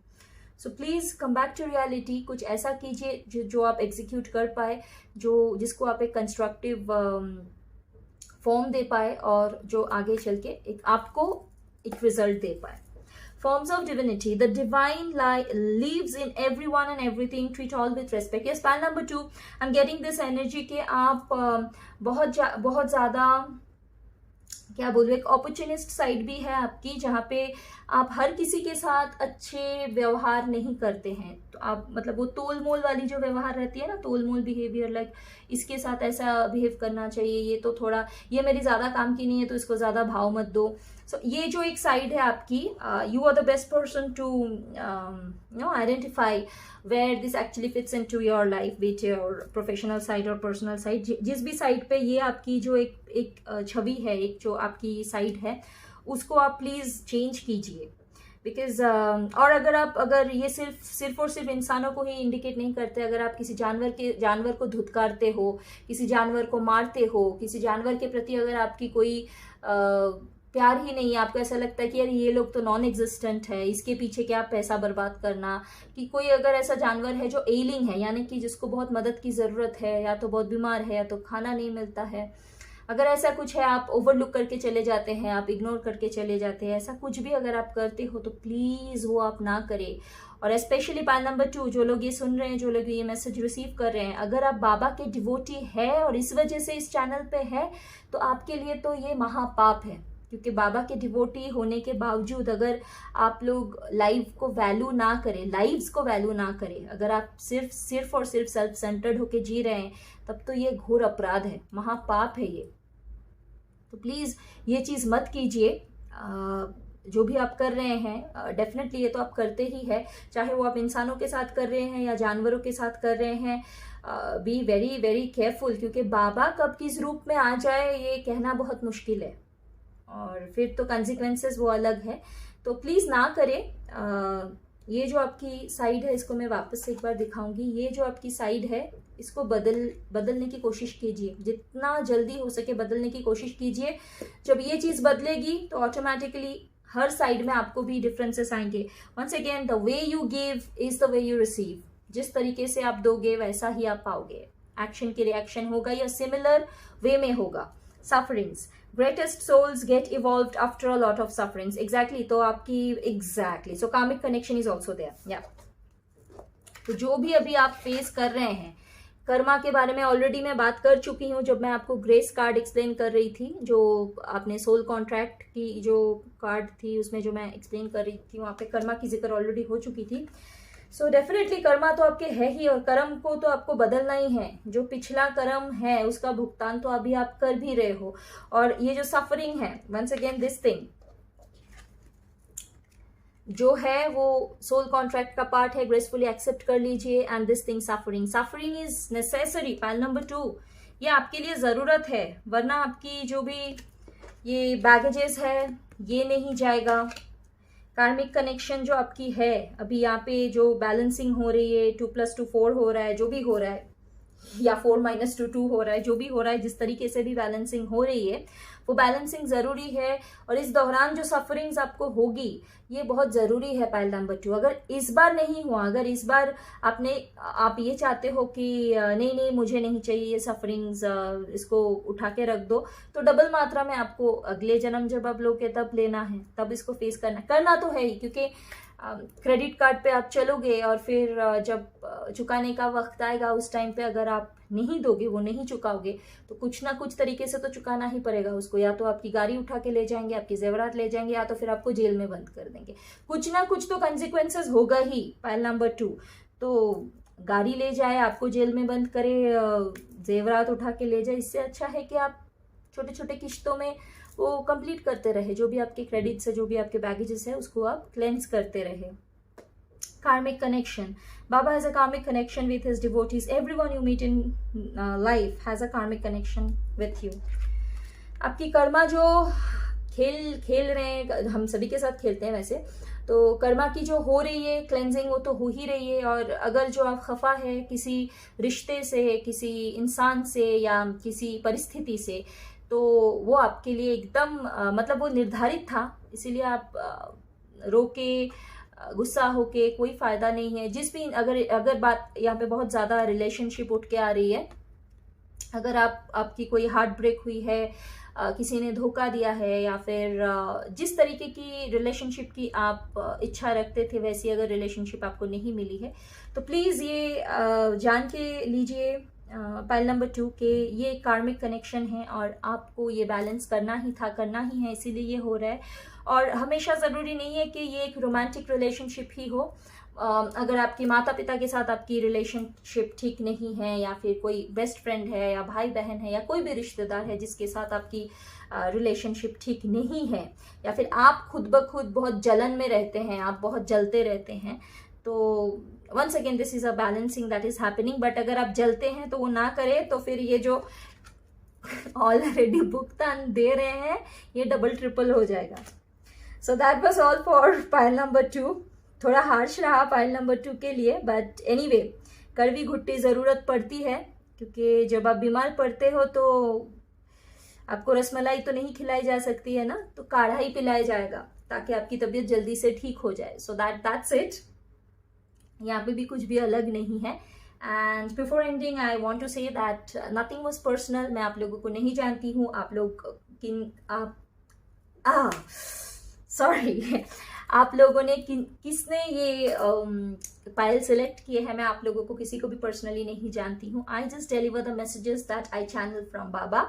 So please come back to reality. कुछ ऐसा कीजिए जो आप एग्जीक्यूट कर पाए, जिसको आप एक कंस्ट्रक्टिव फॉर्म दे पाए और जो आगे चल के आपको एक रिजल्ट दे पाए। Forms of divinity, the divine lives in everyone and everything, treat all with respect। Yes, pile number 2, I'm getting this energy कि आप बहुत ज़्यादा क्या बोलूँ, एक अपॉर्चुनिस्ट साइड भी है आपकी, जहाँ पे आप हर किसी के साथ अच्छे व्यवहार नहीं करते हैं। तो आप मतलब वो तोल मोल वाली जो व्यवहार रहती है ना, तोल मोल बिहेवियर, लाइक इसके साथ ऐसा बिहेव करना चाहिए, ये तो थोड़ा, ये मेरी ज़्यादा काम की नहीं है तो इसको ज़्यादा भाव मत दो। सो ये जो एक साइड है आपकी, you are the best person to identify where this actually fits into your life, which your professional side और पर्सनल साइड। जिस भी साइड पे ये आपकी जो एक छवि है, एक जो आपकी साइड है, उसको आप प्लीज चेंज कीजिए। बिकॉज और अगर ये सिर्फ और सिर्फ इंसानों को ही इंडिकेट नहीं करते, अगर आप किसी जानवर को धुतकारते हो, किसी जानवर को मारते हो, किसी जानवर के प्रति अगर आपकी कोई प्यार ही नहीं है, आपको ऐसा लगता है कि यार ये लोग तो नॉन एग्जिस्टेंट है, इसके पीछे क्या पैसा बर्बाद करना, कि कोई अगर ऐसा जानवर है जो एलिंग है, यानी कि जिसको बहुत मदद की ज़रूरत है, या तो बहुत बीमार है, या तो खाना नहीं मिलता है, अगर ऐसा कुछ है, आप ओवरलुक करके चले जाते हैं, आप इग्नोर करके चले जाते हैं, ऐसा कुछ भी अगर आप करते हो तो प्लीज़ वो आप ना करें। और स्पेशली पाइल नंबर 2, जो लोग ये सुन रहे हैं, जो लोग ये मैसेज रिसीव कर रहे हैं, अगर आप बाबा के डिवोटी है और इस वजह से इस चैनल पे है, तो आपके लिए तो ये महापाप है। क्योंकि बाबा के डिवोटी होने के बावजूद अगर आप लोग लाइफ को वैल्यू ना करें, लाइव्स को वैल्यू ना करें, अगर आप सिर्फ और सिर्फ सेल्फ सेंटर्ड होके जी रहे हैं, तब तो ये घोर अपराध है, महापाप है ये। तो प्लीज़ ये चीज़ मत कीजिए। जो भी आप कर रहे हैं डेफिनेटली ये तो आप करते ही है, चाहे वो आप इंसानों के साथ कर रहे हैं या जानवरों के साथ कर रहे हैं। बी वेरी वेरी केयरफुल, क्योंकि बाबा कब किस रूप में आ जाए ये कहना बहुत मुश्किल है, और फिर तो कंसिक्वेंसेस वो अलग है। तो प्लीज़ ना करें। ये जो आपकी साइड है इसको मैं वापस से एक बार दिखाऊंगी। ये जो आपकी साइड है इसको बदलने की कोशिश कीजिए, जितना जल्दी हो सके बदलने की कोशिश कीजिए। जब ये चीज़ बदलेगी तो ऑटोमेटिकली हर साइड में आपको भी डिफरेंसेस आएंगे। Once again, the way you give is the way you receive. जिस तरीके से आप दोगे वैसा ही आप पाओगे। एक्शन की रिएक्शन होगा या सिमिलर वे में होगा। Sufferings, greatest souls get evolved after a lot of sufferings. Exactly, तो आपकी exactly so karmic connection is also there. या तो जो भी अभी आप फेस कर रहे हैं, कर्मा के बारे में ऑलरेडी मैं बात कर चुकी हूँ जब मैं आपको ग्रेस कार्ड एक्सप्लेन कर रही थी। जो आपने सोल कॉन्ट्रैक्ट की जो कार्ड थी उसमें जो मैं एक्सप्लेन कर रही थी वहाँ पे कर्मा की जिक्र ऑलरेडी हो चुकी थी। सो डेफिनेटली कर्मा तो आपके है ही, और कर्म को तो आपको बदलना ही है। जो पिछला कर्म है उसका भुगतान तो अभी आप कर भी रहे हो। और ये जो सफरिंग है, वंस अगेन दिस थिंग जो है वो सोल कॉन्ट्रैक्ट का पार्ट है, ग्रेसफुली एक्सेप्ट कर लीजिए। And this thing suffering is necessary. Pile number 2, ये आपके लिए ज़रूरत है, वरना आपकी जो भी ये बैगेजेस है ये नहीं जाएगा। कार्मिक कनेक्शन जो आपकी है अभी यहाँ पे जो बैलेंसिंग हो रही है, 2 + 2 4 हो रहा है, जो भी हो रहा है, या 4 - 2 2 हो रहा है, जो भी हो रहा है, जिस तरीके से भी बैलेंसिंग हो रही है वो बैलेंसिंग ज़रूरी है। और इस दौरान जो सफरिंग्स आपको होगी ये बहुत ज़रूरी है। पाइल नंबर 2, अगर इस बार नहीं हुआ, अगर इस बार आप ये चाहते हो कि नहीं मुझे नहीं चाहिए ये सफरिंग्स, इसको उठा के रख दो, तो डबल मात्रा में आपको अगले जन्म जब आप लोग के तब लेना है, तब इसको फेस करना तो है ही। क्योंकि क्रेडिट कार्ड पे आप चलोगे और फिर जब चुकाने का वक्त आएगा उस टाइम पे अगर आप नहीं दोगे, वो नहीं चुकाओगे, तो कुछ ना कुछ तरीके से तो चुकाना ही पड़ेगा उसको। या तो आपकी गाड़ी उठा के ले जाएंगे, आपकी जेवरात ले जाएंगे, या तो फिर आपको जेल में बंद कर देंगे। कुछ ना कुछ तो कंसिक्वेंसेस होगा ही। पाइल नंबर 2, तो गाड़ी ले जाए, आपको जेल में बंद करे, जेवरात उठा के ले जाए, इससे अच्छा है कि आप छोटे छोटे किश्तों में वो कंप्लीट करते रहे। जो भी आपके क्रेडिट्स है, जो भी आपके बैगेजेस है, उसको आप क्लेंस करते रहे। Karmic connection. Baba has a karmic connection with his devotees. Everyone you meet in life has a karmic connection with you. आपकी कर्मा जो खेल रहे हैं, हम सभी के साथ खेलते हैं वैसे, तो कर्मा की जो हो रही है क्लेंजिंग वो तो हो ही रही है। और अगर जो आप खफा है किसी रिश्ते से, किसी इंसान से या किसी परिस्थिति से, तो वो आपके लिए एकदम मतलब वो निर्धारित था, इसीलिए आप रोके गुस्सा होके कोई फ़ायदा नहीं है। जिस भी अगर बात यहाँ पे बहुत ज़्यादा रिलेशनशिप उठ के आ रही है, अगर आपकी कोई हार्ट ब्रेक हुई है, किसी ने धोखा दिया है, या फिर जिस तरीके की रिलेशनशिप की आप इच्छा रखते थे वैसी अगर रिलेशनशिप आपको नहीं मिली है, तो प्लीज़ ये जान के लीजिए पाइल नंबर 2 के ये कार्मिक कनेक्शन है और आपको ये बैलेंस करना ही था, करना ही है, इसीलिए ये हो रहा है। और हमेशा ज़रूरी नहीं है कि ये एक रोमांटिक रिलेशनशिप ही हो। अगर आपके माता पिता के साथ आपकी रिलेशनशिप ठीक नहीं है, या फिर कोई बेस्ट फ्रेंड है, या भाई बहन है, या कोई भी रिश्तेदार है जिसके साथ आपकी रिलेशनशिप ठीक नहीं है, या फिर आप खुद ब खुद बहुत जलन में रहते हैं, आप बहुत जलते रहते हैं, तो once again this is a balancing that is happening. But अगर आप जलते हैं तो वो ना करें, तो फिर ये जो ऑलरेडी भुगतान दे रहे हैं ये डबल ट्रिपल हो जाएगा। सो that was all for pile number 2। थोड़ा हार्श रहा पाइल नंबर 2 के लिए, बट एनीवे कड़वी घुट्टी ज़रूरत पड़ती है, क्योंकि जब आप बीमार पड़ते हो तो आपको रसमलाई तो नहीं खिलाई जा सकती है ना, तो काढ़ा ही पिलाया जाएगा ताकि आपकी तबीयत जल्दी से ठीक हो जाए। So that's it. यहाँ पे भी कुछ भी अलग नहीं है। And before ending I want to say that nothing was personal. मैं आप लोगों को नहीं जानती हूँ, आप लोग सॉरी आप लोगों ने किसने ये पायल सेलेक्ट किए हैं, मैं आप लोगों को किसी को भी पर्सनली नहीं जानती हूँ। I just deliver the messages that I channel from Baba.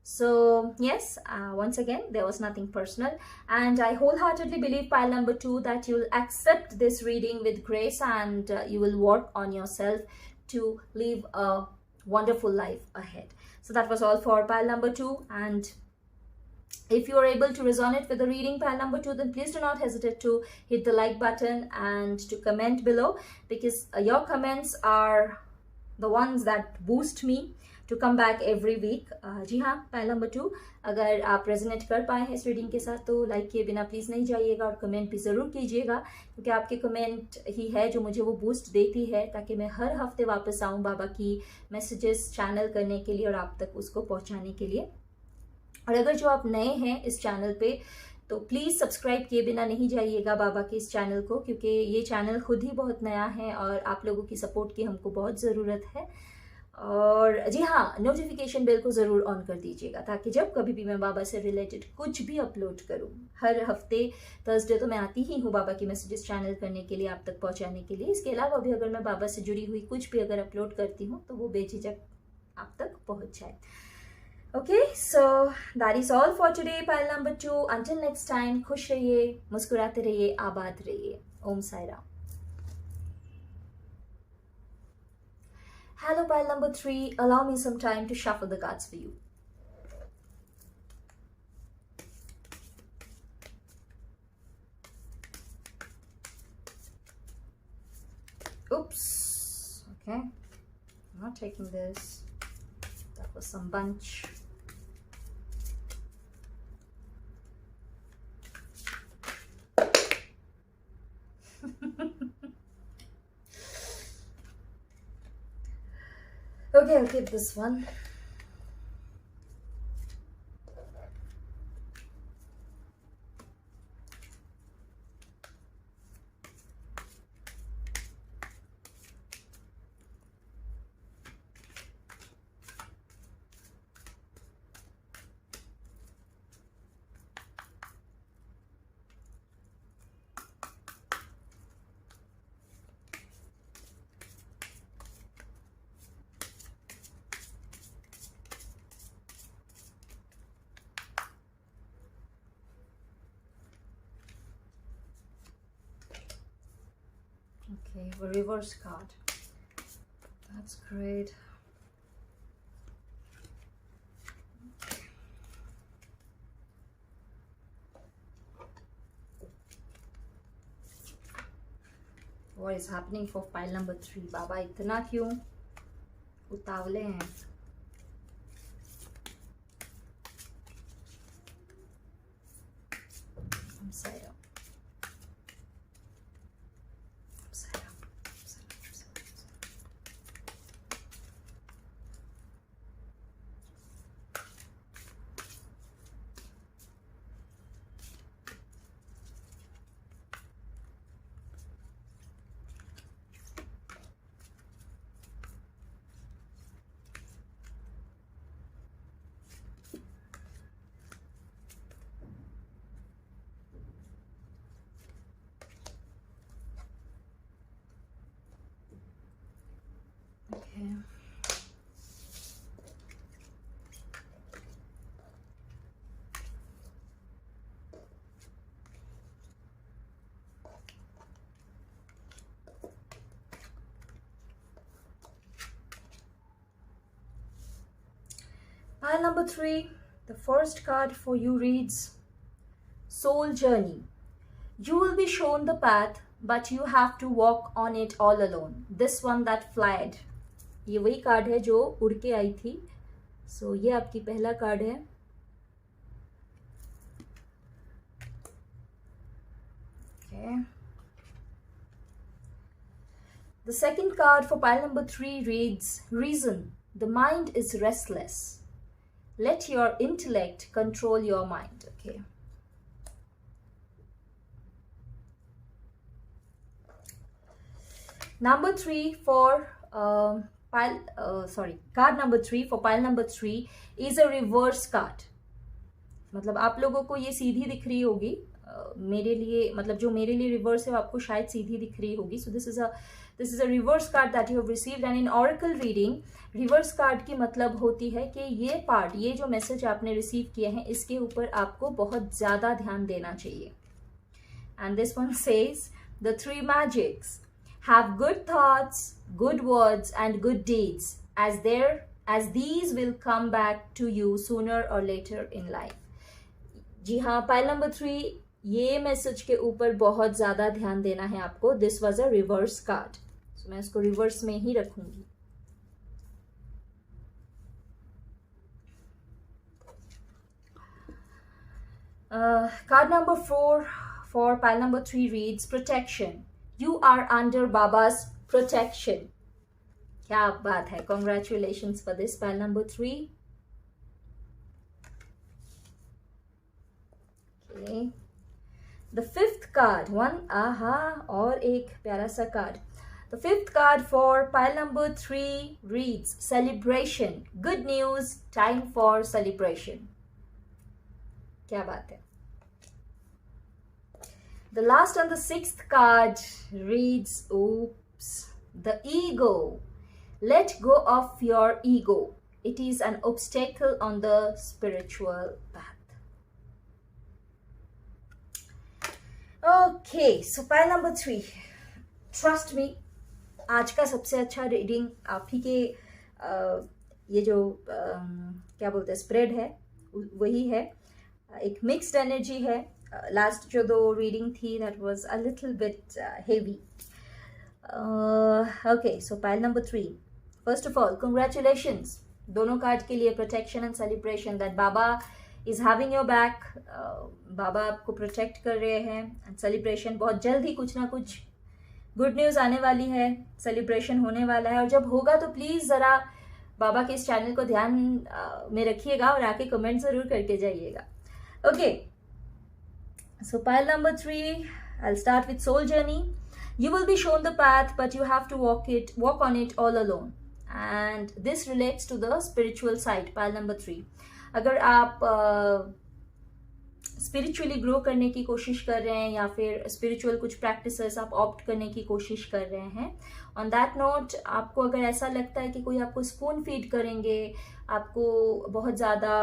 So yes, once again, there was nothing personal, and I wholeheartedly believe, pile number 2, that you'll accept this reading with grace, and you will work on yourself to live a wonderful life ahead. So that was all for pile number 2, and if you are able to resonate with the reading pile number 2, then please do not hesitate to hit the like button and to comment below, because your comments are the ones that boost me to come back every week. जी हाँ, pile number 2, अगर आप resonate कर पाए हैं इस reading के साथ तो लाइक किए बिना प्लीज़ नहीं जाइएगा, और कमेंट भी ज़रूर कीजिएगा, क्योंकि आपके कमेंट ही है जो मुझे वो बूस्ट देती है, ताकि मैं हर हफ्ते वापस आऊँ बाबा की मैसेजेस चैनल करने के लिए और आप तक उसको पहुँचाने के लिए। और अगर जो आप नए हैं इस चैनल पे, तो प्लीज़ सब्सक्राइब किए बिना नहीं जाइएगा बाबा के इस चैनल को, क्योंकि ये चैनल खुद ही बहुत नया है और आप लोगों की सपोर्ट की हमको बहुत ज़रूरत है। और जी हाँ, नोटिफिकेशन बेल को ज़रूर ऑन कर दीजिएगा, ताकि जब कभी भी मैं बाबा से रिलेटेड कुछ भी अपलोड करूँ, हर हफ्ते थर्सडे तो मैं आती ही हूँ बाबा की मैसेजेस चैनल करने के लिए, आप तक पहुँचाने के लिए। इसके अलावा भी अगर मैं बाबा से जुड़ी हुई कुछ भी अगर अपलोड करती हूँ तो वो बेझिझक आप तक पहुँच जाए। Okay, so that is all for today, pile number 2. Until next time, खुश रहिए, मुस्कुराते रहिए, आबाद रहिए। ओम Sai Ram. Hello, pile number 3. Allow me some time to shuffle the cards for you. Oops. Okay, I'm not taking this. That was some bunch. Okay, I'll keep this one. Okay, a reverse card. That's great. What is happening for pile number 3? बाबा इतना क्यों उतावले हैं? I'm sorry. Okay. Pile number 3, the first card for you reads Soul Journey. You will be shown the path, but you have to walk on it all alone. This one that flied. ये वही card है जो उड़ के आई थी। सो ये आपकी पहला कार्ड है। Okay. The second card for pile number 3 reads Reason. The mind is restless. Let your intellect control your mind. Okay. Number 3 for card number 3 for pile number 3 is a reverse card. मतलब आप लोगों को ये सीधी दिख रही होगी, मेरे लिए मतलब जो मेरे लिए रिवर्स है वो आपको शायद सीधी दिख रही होगी. So this is a this is a reverse card that you have received and in oracle reading reverse card की मतलब होती है कि ये पार्ट, ये जो मैसेज आपने रिसीव किए हैं इसके ऊपर आपको बहुत ज्यादा ध्यान देना चाहिए. And this one says the three magics have good thoughts, good words and good deeds as these will come back to you sooner or later in life. जी हाँ, पाइल नंबर 3, ये मैसेज के ऊपर बहुत ज्यादा ध्यान देना है आपको. This was a reverse card, so मैं इसको रिवर्स में ही रखूंगी. Card number 4 for pile number 3 reads protection. You are under Baba's protection. क्या बात है. Congratulations for this pile number 3. Okay. The fifth card, और एक प्यारा सा card. The fifth card for pile number 3 reads celebration. Good news, time for celebration. क्या बात है. The last and the sixth card reads, oops, the ego. Let go of your ego. It is an obstacle on the spiritual path. Okay, so pile number 3. Trust me, आज का सबसे अच्छा reading आप ही के ये जो क्या बोलते हैं स्प्रेड है वही है. एक मिक्स्ड एनर्जी है. लास्ट जो 2 रीडिंग थी that was a little bit heavy. Okay, so pile number 3. First of all, congratulations दोनों कार्ड के लिए. Protection and celebration, that Baba is having your back. Baba आपको प्रोटेक्ट कर रहे हैं. एंड सेलिब्रेशन, बहुत जल्द ही कुछ ना कुछ गुड न्यूज़ आने वाली है. सेलिब्रेशन होने वाला है और जब होगा तो प्लीज़ ज़रा बाबा के इस चैनल को ध्यान में रखिएगा और आके कमेंट ज़रूर करके जाइएगा. Okay, so pile number 3, I will start with soul journey. You will be shown the path, but you have to walk on it all alone. And this relates to the spiritual side, pile number 3. अगर आप spiritually grow करने की कोशिश कर रहे हैं या फिर spiritual कुछ practices आप opt करने की कोशिश कर रहे हैं, on that note आपको अगर ऐसा लगता है कि कोई आपको spoon feed करेंगे, आपको बहुत ज़्यादा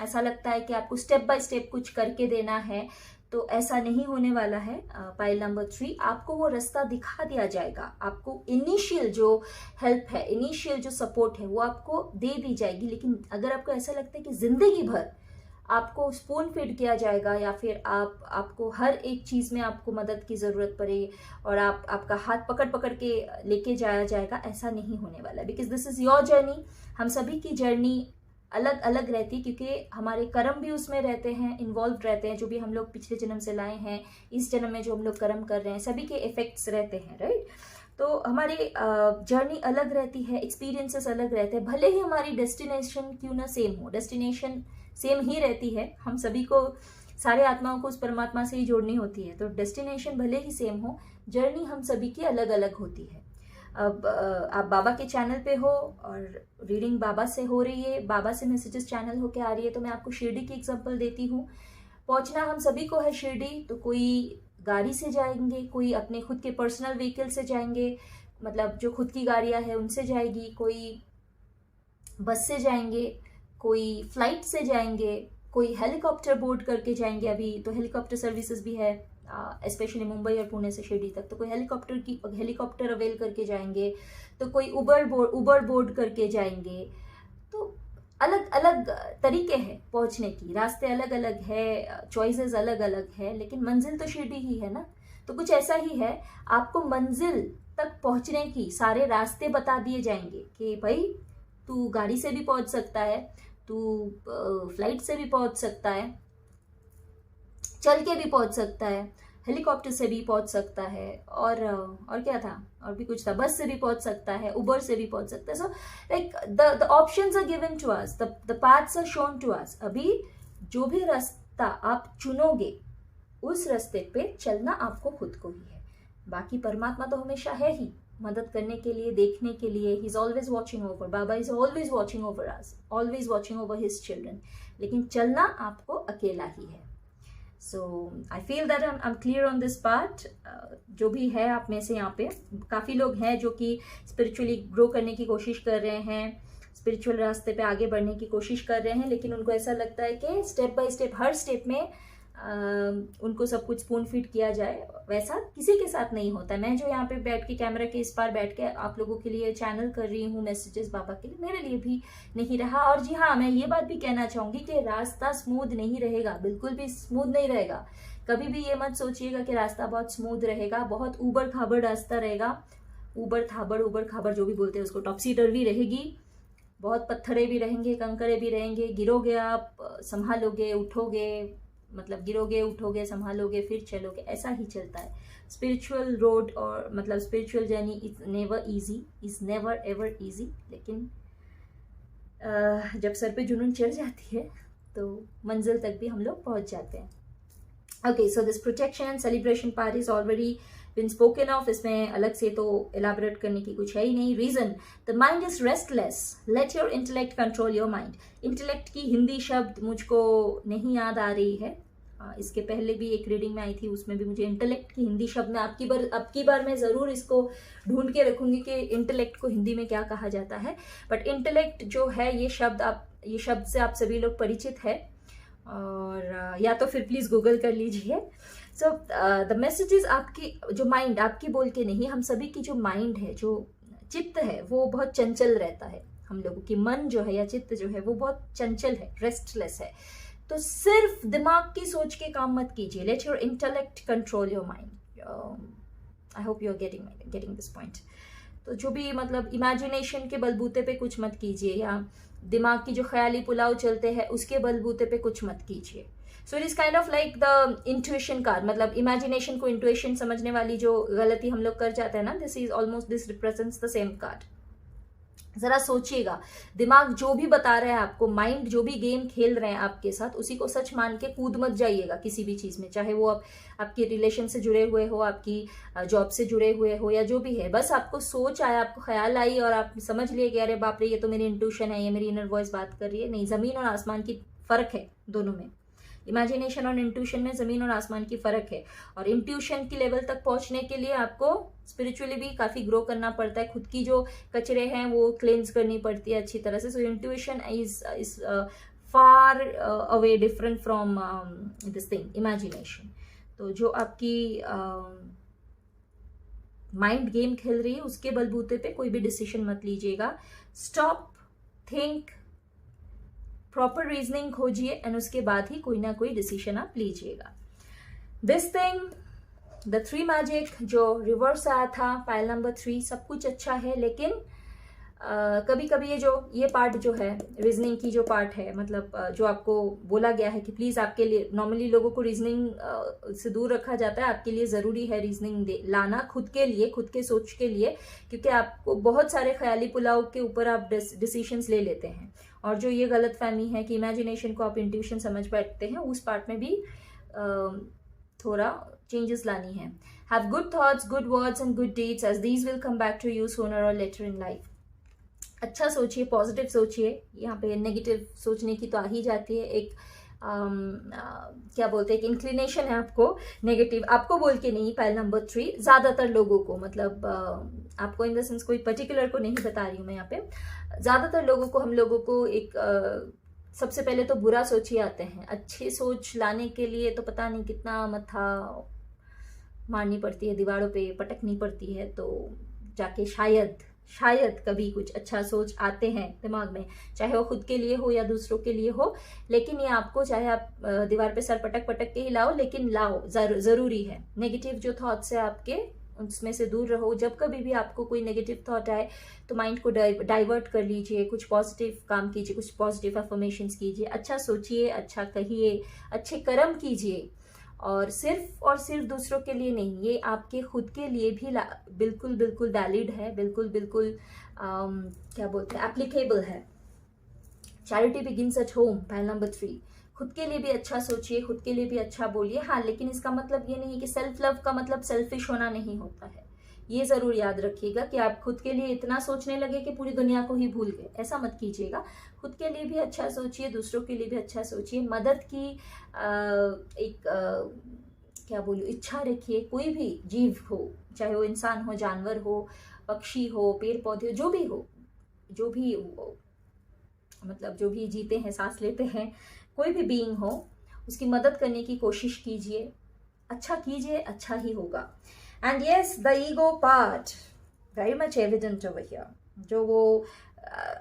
ऐसा लगता है कि आपको step by step कुछ करके देना है, तो ऐसा नहीं होने वाला है. पाइल नंबर 3, आपको वो रास्ता दिखा दिया जाएगा. आपको इनिशियल जो हेल्प है, इनिशियल जो सपोर्ट है वो आपको दे दी जाएगी. लेकिन अगर आपको ऐसा लगता है कि जिंदगी भर आपको स्पून फीड किया जाएगा या फिर आपको हर एक चीज़ में आपको मदद की ज़रूरत पड़े और आपका हाथ पकड़ पकड़ के लेके जाया जाएगा, ऐसा नहीं होने वाला. Because this is your journey. हम सभी की जर्नी अलग अलग रहती है क्योंकि हमारे कर्म भी उसमें रहते हैं, इन्वॉल्व रहते हैं. जो भी हम लोग पिछले जन्म से लाए हैं, इस जन्म में जो हम लोग कर्म कर रहे हैं, सभी के इफेक्ट्स रहते हैं, राइट. तो हमारी जर्नी अलग रहती है, एक्सपीरियंसेस अलग रहते हैं. भले ही हमारी डेस्टिनेशन क्यों ना सेम हो, डेस्टिनेशन सेम ही रहती है. हम सभी को, सारे आत्माओं को उस परमात्मा से ही जोड़नी होती है. तो डेस्टिनेशन भले ही सेम हो, जर्नी हम सभी की अलग अलग होती है. अब आप बाबा के चैनल पे हो और रीडिंग बाबा से हो रही है, बाबा से मैसेजेस चैनल होके आ रही है, तो मैं आपको शिरडी की एग्जांपल देती हूँ. पहुँचना हम सभी को है शिरडी. तो कोई गाड़ी से जाएंगे, कोई अपने खुद के पर्सनल व्हीकल से जाएंगे, मतलब जो खुद की गाड़ियाँ हैं उनसे जाएगी, कोई बस से जाएंगे, कोई फ्लाइट से जाएंगे, कोई हेलीकॉप्टर बोर्ड करके जाएंगे. अभी तो हेलीकॉप्टर सर्विसेज भी है, स्पेशली मुंबई और पुणे से शिरडी तक. तो कोई हेलीकॉप्टर अवेल करके जाएंगे, तो कोई उबर बोर्ड करके जाएंगे. तो अलग अलग तरीके हैं पहुंचने की, रास्ते अलग अलग है, चॉइसेस अलग अलग है, लेकिन मंजिल तो शिरडी ही है ना. तो कुछ ऐसा ही है, आपको मंजिल तक पहुंचने की सारे रास्ते बता दिए जाएंगे कि भाई तू गाड़ी से भी पहुंच सकता है, तू फ्लाइट से भी पहुंच सकता है, चल के भी पहुंच सकता है, हेलीकॉप्टर से भी पहुंच सकता है, और क्या था, और भी कुछ था, बस से भी पहुंच सकता है, उबर से भी पहुंच सकता है. So like the options are given to us, the paths are shown to us. अभी जो भी रास्ता आप चुनोगे उस रास्ते पे चलना आपको खुद को ही है. बाकी परमात्मा तो हमेशा है ही मदद करने के लिए, देखने के लिए. He is always watching over, Baba is always watching over us, always watching over his children. लेकिन चलना आपको अकेला ही है. So I feel that I am clear on this part. जो भी है आप में से यहाँ पे काफ़ी लोग हैं जो कि स्पिरिचुअली ग्रो करने की कोशिश कर रहे हैं, स्पिरिचुअल रास्ते पे आगे बढ़ने की कोशिश कर रहे हैं, लेकिन उनको ऐसा लगता है कि step by step her step में उनको सब कुछ स्पून फीड किया जाए। वैसा किसी के साथ नहीं होता। मैं जो यहाँ पे बैठ के कैमरा के इस पार बैठ के आप लोगों के लिए चैनल कर रही हूँ मैसेजेस बाबा के लिए, मेरे लिए भी नहीं रहा। और जी हाँ, मैं ये बात भी कहना चाहूँगी कि रास्ता स्मूथ नहीं रहेगा, बिल्कुल भी स्मूथ नहीं रहेगा। कभी भी ये मत सोचिएगा कि रास्ता बहुत स्मूथ रहेगा, बहुत ऊबड़ खाबड़ रास्ता रहेगा। ऊबड़ खाबड़ जो भी बोलते हैं उसको, टॉपसी टर्वी रहेगी, बहुत पत्थरे भी रहेंगे, कंकरे भी रहेंगे। गिरोगे आप, संभालोगे, उठोगे, मतलब गिरोगे, उठोगे, संभालोगे, फिर चलोगे, ऐसा ही चलता है स्पिरिचुअल रोड। और मतलब spiritual journey is never easy, is never ever easy. लेकिन जब सर पे जुनून चढ़ जाती है तो मंजिल तक भी हम लोग पहुंच जाते हैं। Okay, so this protection and celebration part is already been spoken of। इसमें अलग से तो elaborate करने की कुछ है ही नहीं। Reason, the mind is restless, let your intellect control your mind. Intellect की हिंदी शब्द मुझको नहीं याद आ रही है। इसके पहले भी एक रीडिंग में आई थी, उसमें भी मुझे इंटेलेक्ट की हिंदी शब्द में अब की बार मैं जरूर इसको ढूंढ के रखूंगी कि इंटेलेक्ट को हिंदी में क्या कहा जाता है। बट इंटेलेक्ट जो है ये शब्द से आप सभी लोग परिचित है, और या तो फिर प्लीज गूगल कर लीजिए। सो द मैसेजेस, आपकी जो माइंड, आपकी बोल के नहीं, हम सभी की जो माइंड है, जो चित्त है, वो बहुत चंचल रहता है। हम लोगों की मन जो है या चित्त जो है वो बहुत चंचल है, रेस्टलेस है। तो सिर्फ दिमाग की सोच के काम मत कीजिए। Let your intellect control your mind. I hope you are getting this point. तो जो भी मतलब इमेजिनेशन के बलबूते पे कुछ मत कीजिए, या दिमाग की जो ख्याली पुलाव चलते हैं उसके बलबूते पे कुछ मत कीजिए। So it is kind of like the intuition card, मतलब इमेजिनेशन को इंट्यूशन समझने वाली जो गलती हम लोग कर जाते हैं ना, this represents the same card. जरा सोचिएगा, दिमाग जो भी बता रहा है आपको, माइंड जो भी गेम खेल रहे हैं आपके साथ, उसी को सच मान के कूद मत जाइएगा किसी भी चीज में, चाहे वो आपके रिलेशन से जुड़े हुए हो, आपकी जॉब से जुड़े हुए हो, या जो भी है। बस आपको सोच आया, आपको ख्याल आई और आप समझ लिए कि अरे बाप रे, ये तो मेरी इंट्यूशन है, ये मेरी इनर वॉइस बात कर रही है। नहीं, जमीन और आसमान की फर्क है दोनों में। इमेजिनेशन और इंट्यूशन में जमीन और आसमान की फर्क है। और इंट्यूशन की लेवल तक पहुंचने के लिए आपको स्पिरिचुअली भी काफी ग्रो करना पड़ता है, खुद की जो कचरे हैं वो क्लेंस करनी पड़ती है अच्छी तरह से। So intuition is far away different from this thing imagination. तो जो आपकी माइंड गेम खेल रही है उसके बलबूते पे कोई भी डिसीजन मत लीजिएगा। स्टॉप, थिंक, प्रॉपर रीजनिंग खोजिए एंड उसके बाद ही कोई ना कोई डिसीजन आप लीजिएगा। दिस थिंग, द 3 मैजिक जो रिवर्स आया था, पाइल नंबर 3, सब कुछ अच्छा है, लेकिन कभी कभी ये पार्ट जो है रीजनिंग की जो पार्ट है, मतलब जो आपको बोला गया है कि प्लीज आपके लिए, नॉर्मली लोगों को रीजनिंग से दूर रखा जाता है, आपके लिए जरूरी है रीजनिंग लाना खुद के लिए, खुद के सोच के लिए, क्योंकि आपको बहुत सारे ख्याली पुलाव के ऊपर आप डिसीशंस ले लेते हैं। और जो ये गलत फहमी है कि इमेजिनेशन को आप इंट्यूशन समझ बैठते हैं, उस पार्ट में भी थोड़ा चेंजेस लानी है। Have good thoughts, good words and good deeds as these will come back to you sooner or later in life. अच्छा सोचिए, पॉजिटिव सोचिए। यहाँ पे नेगेटिव सोचने की तो आ ही जाती है, एक क्या बोलते हैं, एक इंक्लिनेशन है आपको नेगेटिव, आपको बोल के नहीं, पाइल नंबर 3 ज्यादातर लोगों को, मतलब आपको इन द सेंस कोई पर्टिकुलर को नहीं बता रही हूँ मैं यहाँ पे, ज्यादातर लोगों को, हम लोगों को एक सबसे पहले तो बुरा सोच ही आते हैं। अच्छी सोच लाने के लिए तो पता नहीं कितना मत्था मारनी पड़ती है, दीवारों पे पटकनी पड़ती है, तो जाके शायद कभी कुछ अच्छा सोच आते हैं दिमाग में, चाहे वो खुद के लिए हो या दूसरों के लिए हो। लेकिन ये आपको, चाहे आप दीवार पे सर पटक के ही लाओ, लेकिन लाओ, जरूरी है। नेगेटिव जो थॉट्स है आपके, उसमें से दूर रहो। जब कभी भी आपको कोई नेगेटिव थॉट आए तो माइंड को डाइवर्ट कर लीजिए, कुछ पॉजिटिव काम कीजिए, कुछ पॉजिटिव अफर्मेशंस कीजिए, अच्छा सोचिए, अच्छा कहिए, अच्छे कर्म कीजिए। और सिर्फ दूसरों के लिए नहीं, ये आपके खुद के लिए भी बिल्कुल वैलिड है, बिल्कुल क्या बोलते हैं, एप्लीकेबल है। Charity begins at home, pile number 3। खुद के लिए भी अच्छा सोचिए, खुद के लिए भी अच्छा बोलिए। हाँ, लेकिन इसका मतलब ये नहीं कि सेल्फ लव का मतलब सेल्फिश होना नहीं होता है। ये ज़रूर याद रखिएगा कि आप खुद के लिए इतना सोचने लगे कि पूरी दुनिया को ही भूल गए, ऐसा मत कीजिएगा। खुद के लिए भी अच्छा सोचिए, दूसरों के लिए भी अच्छा सोचिए, मदद की क्या बोलूँ, इच्छा रखिए। कोई भी जीव हो, चाहे वो इंसान हो, जानवर हो, पक्षी हो, पेड़ पौधे हो, जो भी हो, जो भी मतलब जो भी जीते हैं, सांस लेते हैं, कोई भी बीइंग हो, उसकी मदद करने की कोशिश कीजिए। अच्छा कीजिए, अच्छा ही होगा। And yes, the ego part very much evident over here. जो वो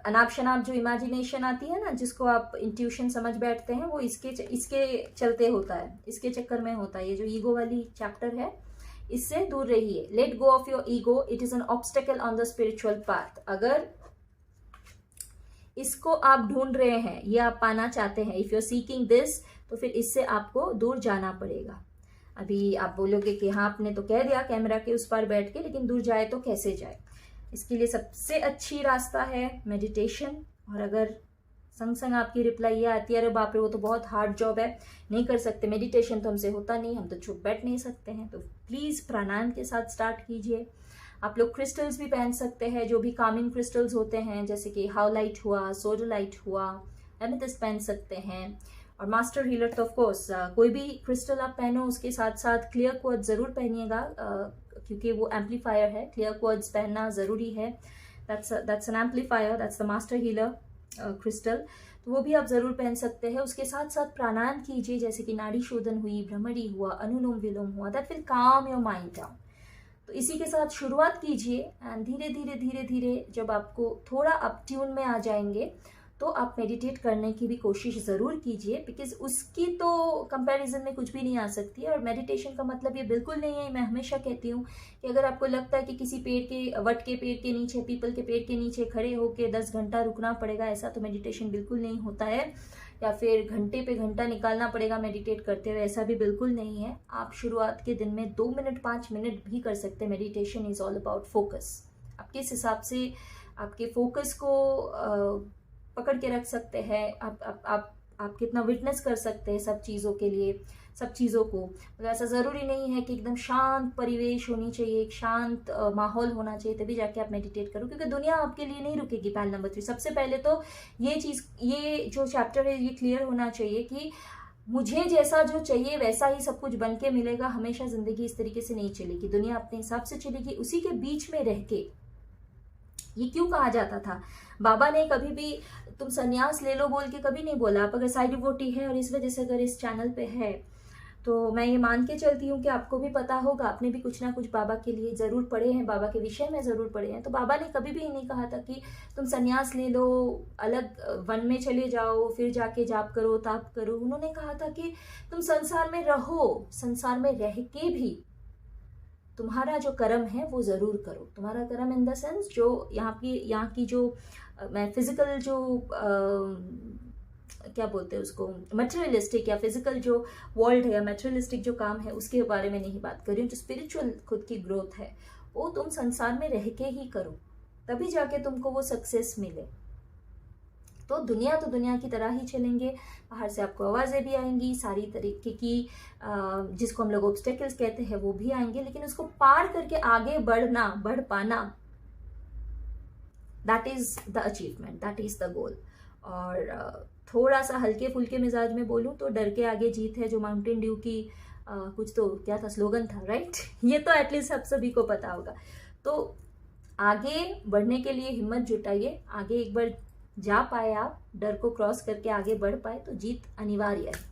अनाप शनाप जो इमेजिनेशन आती है ना, जिसको आप इंट्यूशन समझ बैठते हैं, वो इसके चलते होता है, इसके चक्कर में होता है। ये जो ईगो वाली चैप्टर है, इससे दूर रहिए। Let go of your ego, it is an obstacle on the spiritual path. अगर इसको आप ढूंढ रहे हैं, ये आप पाना चाहते हैं, if you are seeking this, तो फिर इससे आपको दूर जाना पड़ेगा। अभी आप बोलोगे कि हाँ, आपने तो कह दिया कैमरा के उस पार बैठ के, लेकिन दूर जाए तो कैसे जाए? इसके लिए सबसे अच्छी रास्ता है मेडिटेशन। और अगर संग संग आपकी रिप्लाई ये आती है, अरे बाप रे वो तो बहुत हार्ड जॉब है, नहीं कर सकते मेडिटेशन, तो हमसे होता नहीं, हम तो चुप बैठ नहीं सकते हैं, तो प्लीज़ प्राणायाम के साथ स्टार्ट कीजिए। आप लोग क्रिस्टल्स भी पहन सकते हैं, जो भी कामिंग क्रिस्टल्स होते हैं, जैसे कि हाउलाइट हुआ, सोडोलाइट हुआ, एमेथिस्ट पहन सकते हैं। और मास्टर हीलर तो ऑफ कोर्स कोई भी क्रिस्टल आप पहनो, उसके साथ साथ क्लियर क्वार्ट्ज ज़रूर पहनिएगा, क्योंकि वो एम्पलीफायर है। क्लियर क्वार्ट्ज पहनना ज़रूरी है। That's an amplifier, that's the master healer crystal, तो वो भी आप ज़रूर पहन सकते हैं। उसके साथ साथ प्राणायाम कीजिए, जैसे कि नाड़ी शोधन हुई, भ्रमरी हुआ, अनुलोम विलोम हुआ, दैट विल काम योर माइंड डाउन। तो इसी के साथ शुरुआत कीजिए, एंड धीरे धीरे धीरे धीरे जब आपको थोड़ा अप ट्यून में आ जाएंगे, तो आप मेडिटेट करने की भी कोशिश ज़रूर कीजिए, बिकॉज उसकी तो कंपैरिजन में कुछ भी नहीं आ सकती है। और मेडिटेशन का मतलब ये बिल्कुल नहीं है, मैं हमेशा कहती हूँ कि अगर आपको लगता है कि किसी पेड़ के, वट के पेड़ के नीचे, पीपल के पेड़ के नीचे खड़े होकर 10 घंटा रुकना पड़ेगा, ऐसा तो मेडिटेशन बिल्कुल नहीं होता है। या फिर घंटे पे घंटा निकालना पड़ेगा मेडिटेट करते हुए, ऐसा भी बिल्कुल नहीं है। आप शुरुआत के दिन में 2 मिनट 5 मिनट भी कर सकते हैं। Meditation is all about focus. आप किस हिसाब से आपके फोकस को पकड़ के रख सकते हैं, आप कितना विटनेस कर सकते हैं सब चीज़ों के लिए, सब चीज़ों को। मतलब ऐसा ज़रूरी नहीं है कि एकदम शांत परिवेश होनी चाहिए, एक शांत माहौल होना चाहिए, तभी जाके आप मेडिटेट करो, क्योंकि दुनिया आपके लिए नहीं रुकेगी। पहल नंबर 3, सबसे पहले तो ये चीज़, ये जो चैप्टर है, ये क्लियर होना चाहिए कि मुझे जैसा जो चाहिए वैसा ही सब कुछ बन के मिलेगा। हमेशा ज़िंदगी इस तरीके से नहीं चलेगी, दुनिया अपने हिसाब से चलेगी। उसी के बीच में रह के, ये क्यों कहा जाता था, बाबा ने कभी भी तुम सन्यास ले लो बोल के कभी नहीं बोला। आप अगर साई डिवोटी है और इस वजह से अगर इस चैनल पे है, तो मैं ये मान के चलती हूँ कि आपको भी पता होगा, आपने भी कुछ ना कुछ बाबा के लिए ज़रूर पढ़े हैं, बाबा के विषय में ज़रूर पढ़े हैं। तो बाबा ने कभी भी नहीं कहा था कि तुम सन्यास ले लो, अलग वन में चले जाओ, फिर जाके जाप करो, ताप करो। उन्होंने कहा था कि तुम संसार में रहो, संसार में रह के भी तुम्हारा जो कर्म है वो ज़रूर करो। तुम्हारा कर्म इन द सेंस, जो यहाँ की जो मैं फिजिकल जो क्या बोलते हैं उसको, मटेरियलिस्टिक या फिजिकल जो वर्ल्ड है या मटेरियलिस्टिक जो काम है, उसके बारे में नहीं बात कर रही हूँ। जो स्पिरिचुअल खुद की ग्रोथ है, वो तुम संसार में रह के ही करो, तभी जाके तुमको वो सक्सेस मिले। तो दुनिया की तरह ही चलेंगे, बाहर से आपको आवाज़ें भी आएंगी, सारी तरीके की जिसको हम लोग ऑब्स्टेकल्स कहते हैं वो भी आएंगे, लेकिन उसको पार करके आगे बढ़ पाना, that is the achievement, that is the goal. और थोड़ा सा हल्के फुल्के मिजाज में बोलूँ तो डर के आगे जीत है, जो माउंटेन ड्यू की कुछ तो क्या था, स्लोगन था, राइट? ये तो एटलीस्ट आप सभी को पता होगा। तो आगे बढ़ने के लिए हिम्मत जुटाइए, आगे एक बार जा पाए आप, डर को क्रॉस करके आगे बढ़ पाए, तो जीत अनिवार्य है।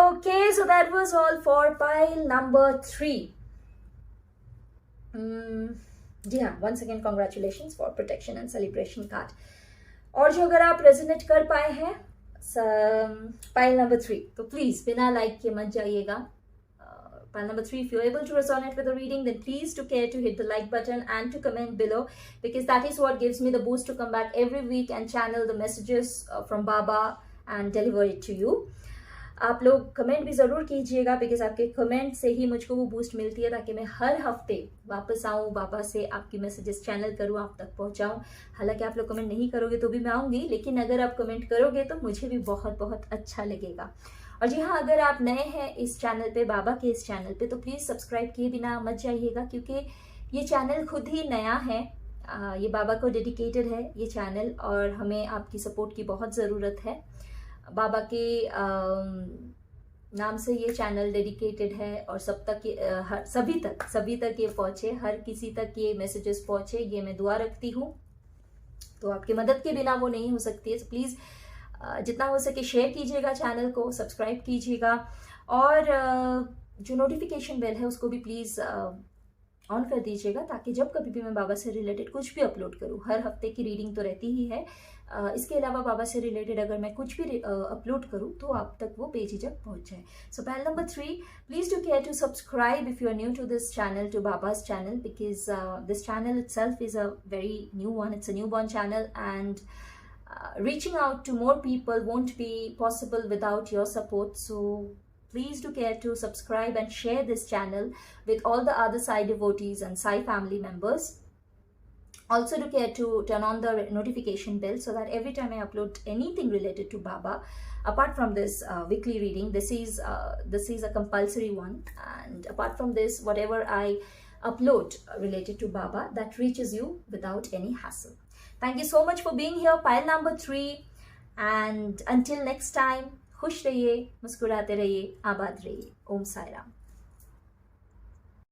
Okay, so that was all for pile number 3। जी हाँ, once again congratulations for protection and celebration card. और जो अगर आप रेजोनेट कर पाए हैं पाइल नंबर 3, तो प्लीज बिना लाइक के मत जाइएगा। Pile number 3, if you're able to resonate with the reading, then please do care to hit the like button and to comment below, because that is what gives me the boost to come back every week and channel the messages from Baba and deliver it to you. आप लोग comment भी ज़रूर कीजिएगा, because आपके comment से ही मुझको वो boost मिलती है, ताकि मैं हर हफ्ते वापस आऊँ, बाबा से आपकी मैसेजेस चैनल करूँ, आप तक पहुँचाऊँ। हालांकि आप लोग कमेंट नहीं करोगे तो भी मैं आऊँगी, लेकिन अगर आप कमेंट करोगे तो मुझे भी बहुत बहुत अच्छा लगेगा। और जी हाँ, अगर आप नए हैं इस चैनल पे, बाबा के इस चैनल पे, तो प्लीज़ सब्सक्राइब किए बिना मत जाइएगा, क्योंकि ये चैनल खुद ही नया है, ये बाबा को डेडिकेटेड है ये चैनल, और हमें आपकी सपोर्ट की बहुत ज़रूरत है। बाबा के नाम से ये चैनल डेडिकेटेड है, और सभी तक ये पहुँचे, हर किसी तक ये मैसेजेस पहुँचे, ये मैं दुआ रखती हूँ। तो आपकी मदद के बिना वो नहीं हो सकती है। तो प्लीज़ जितना हो सके शेयर कीजिएगा चैनल को, सब्सक्राइब कीजिएगा, और जो नोटिफिकेशन बेल है उसको भी प्लीज़ ऑन कर दीजिएगा, ताकि जब कभी भी मैं बाबा से रिलेटेड कुछ भी अपलोड करूँ, हर हफ्ते की रीडिंग तो रहती ही है, इसके अलावा बाबा से रिलेटेड अगर मैं कुछ भी अपलोड करूँ तो आप तक वो बेझिझक पहुँच जाए। So pile number 3, please do care to subscribe if you are new to this channel, to Baba's channel, because this channel itself is a very new one. It's a newborn channel, and reaching out to more people won't be possible without your support. So please do care to subscribe and share this channel with all the other Sai devotees and Sai family members. Also do care to turn on the notification bell, so that every time I upload anything related to Baba, apart from this weekly reading, this is a compulsory one, and apart from this, whatever I upload related to Baba, that reaches you without any hassle. Thank you so much for being here, pile number 3, and until next time, खुश रहिए, मुस्कुराते रहिए, आबाद रहिए। ओम साई राम।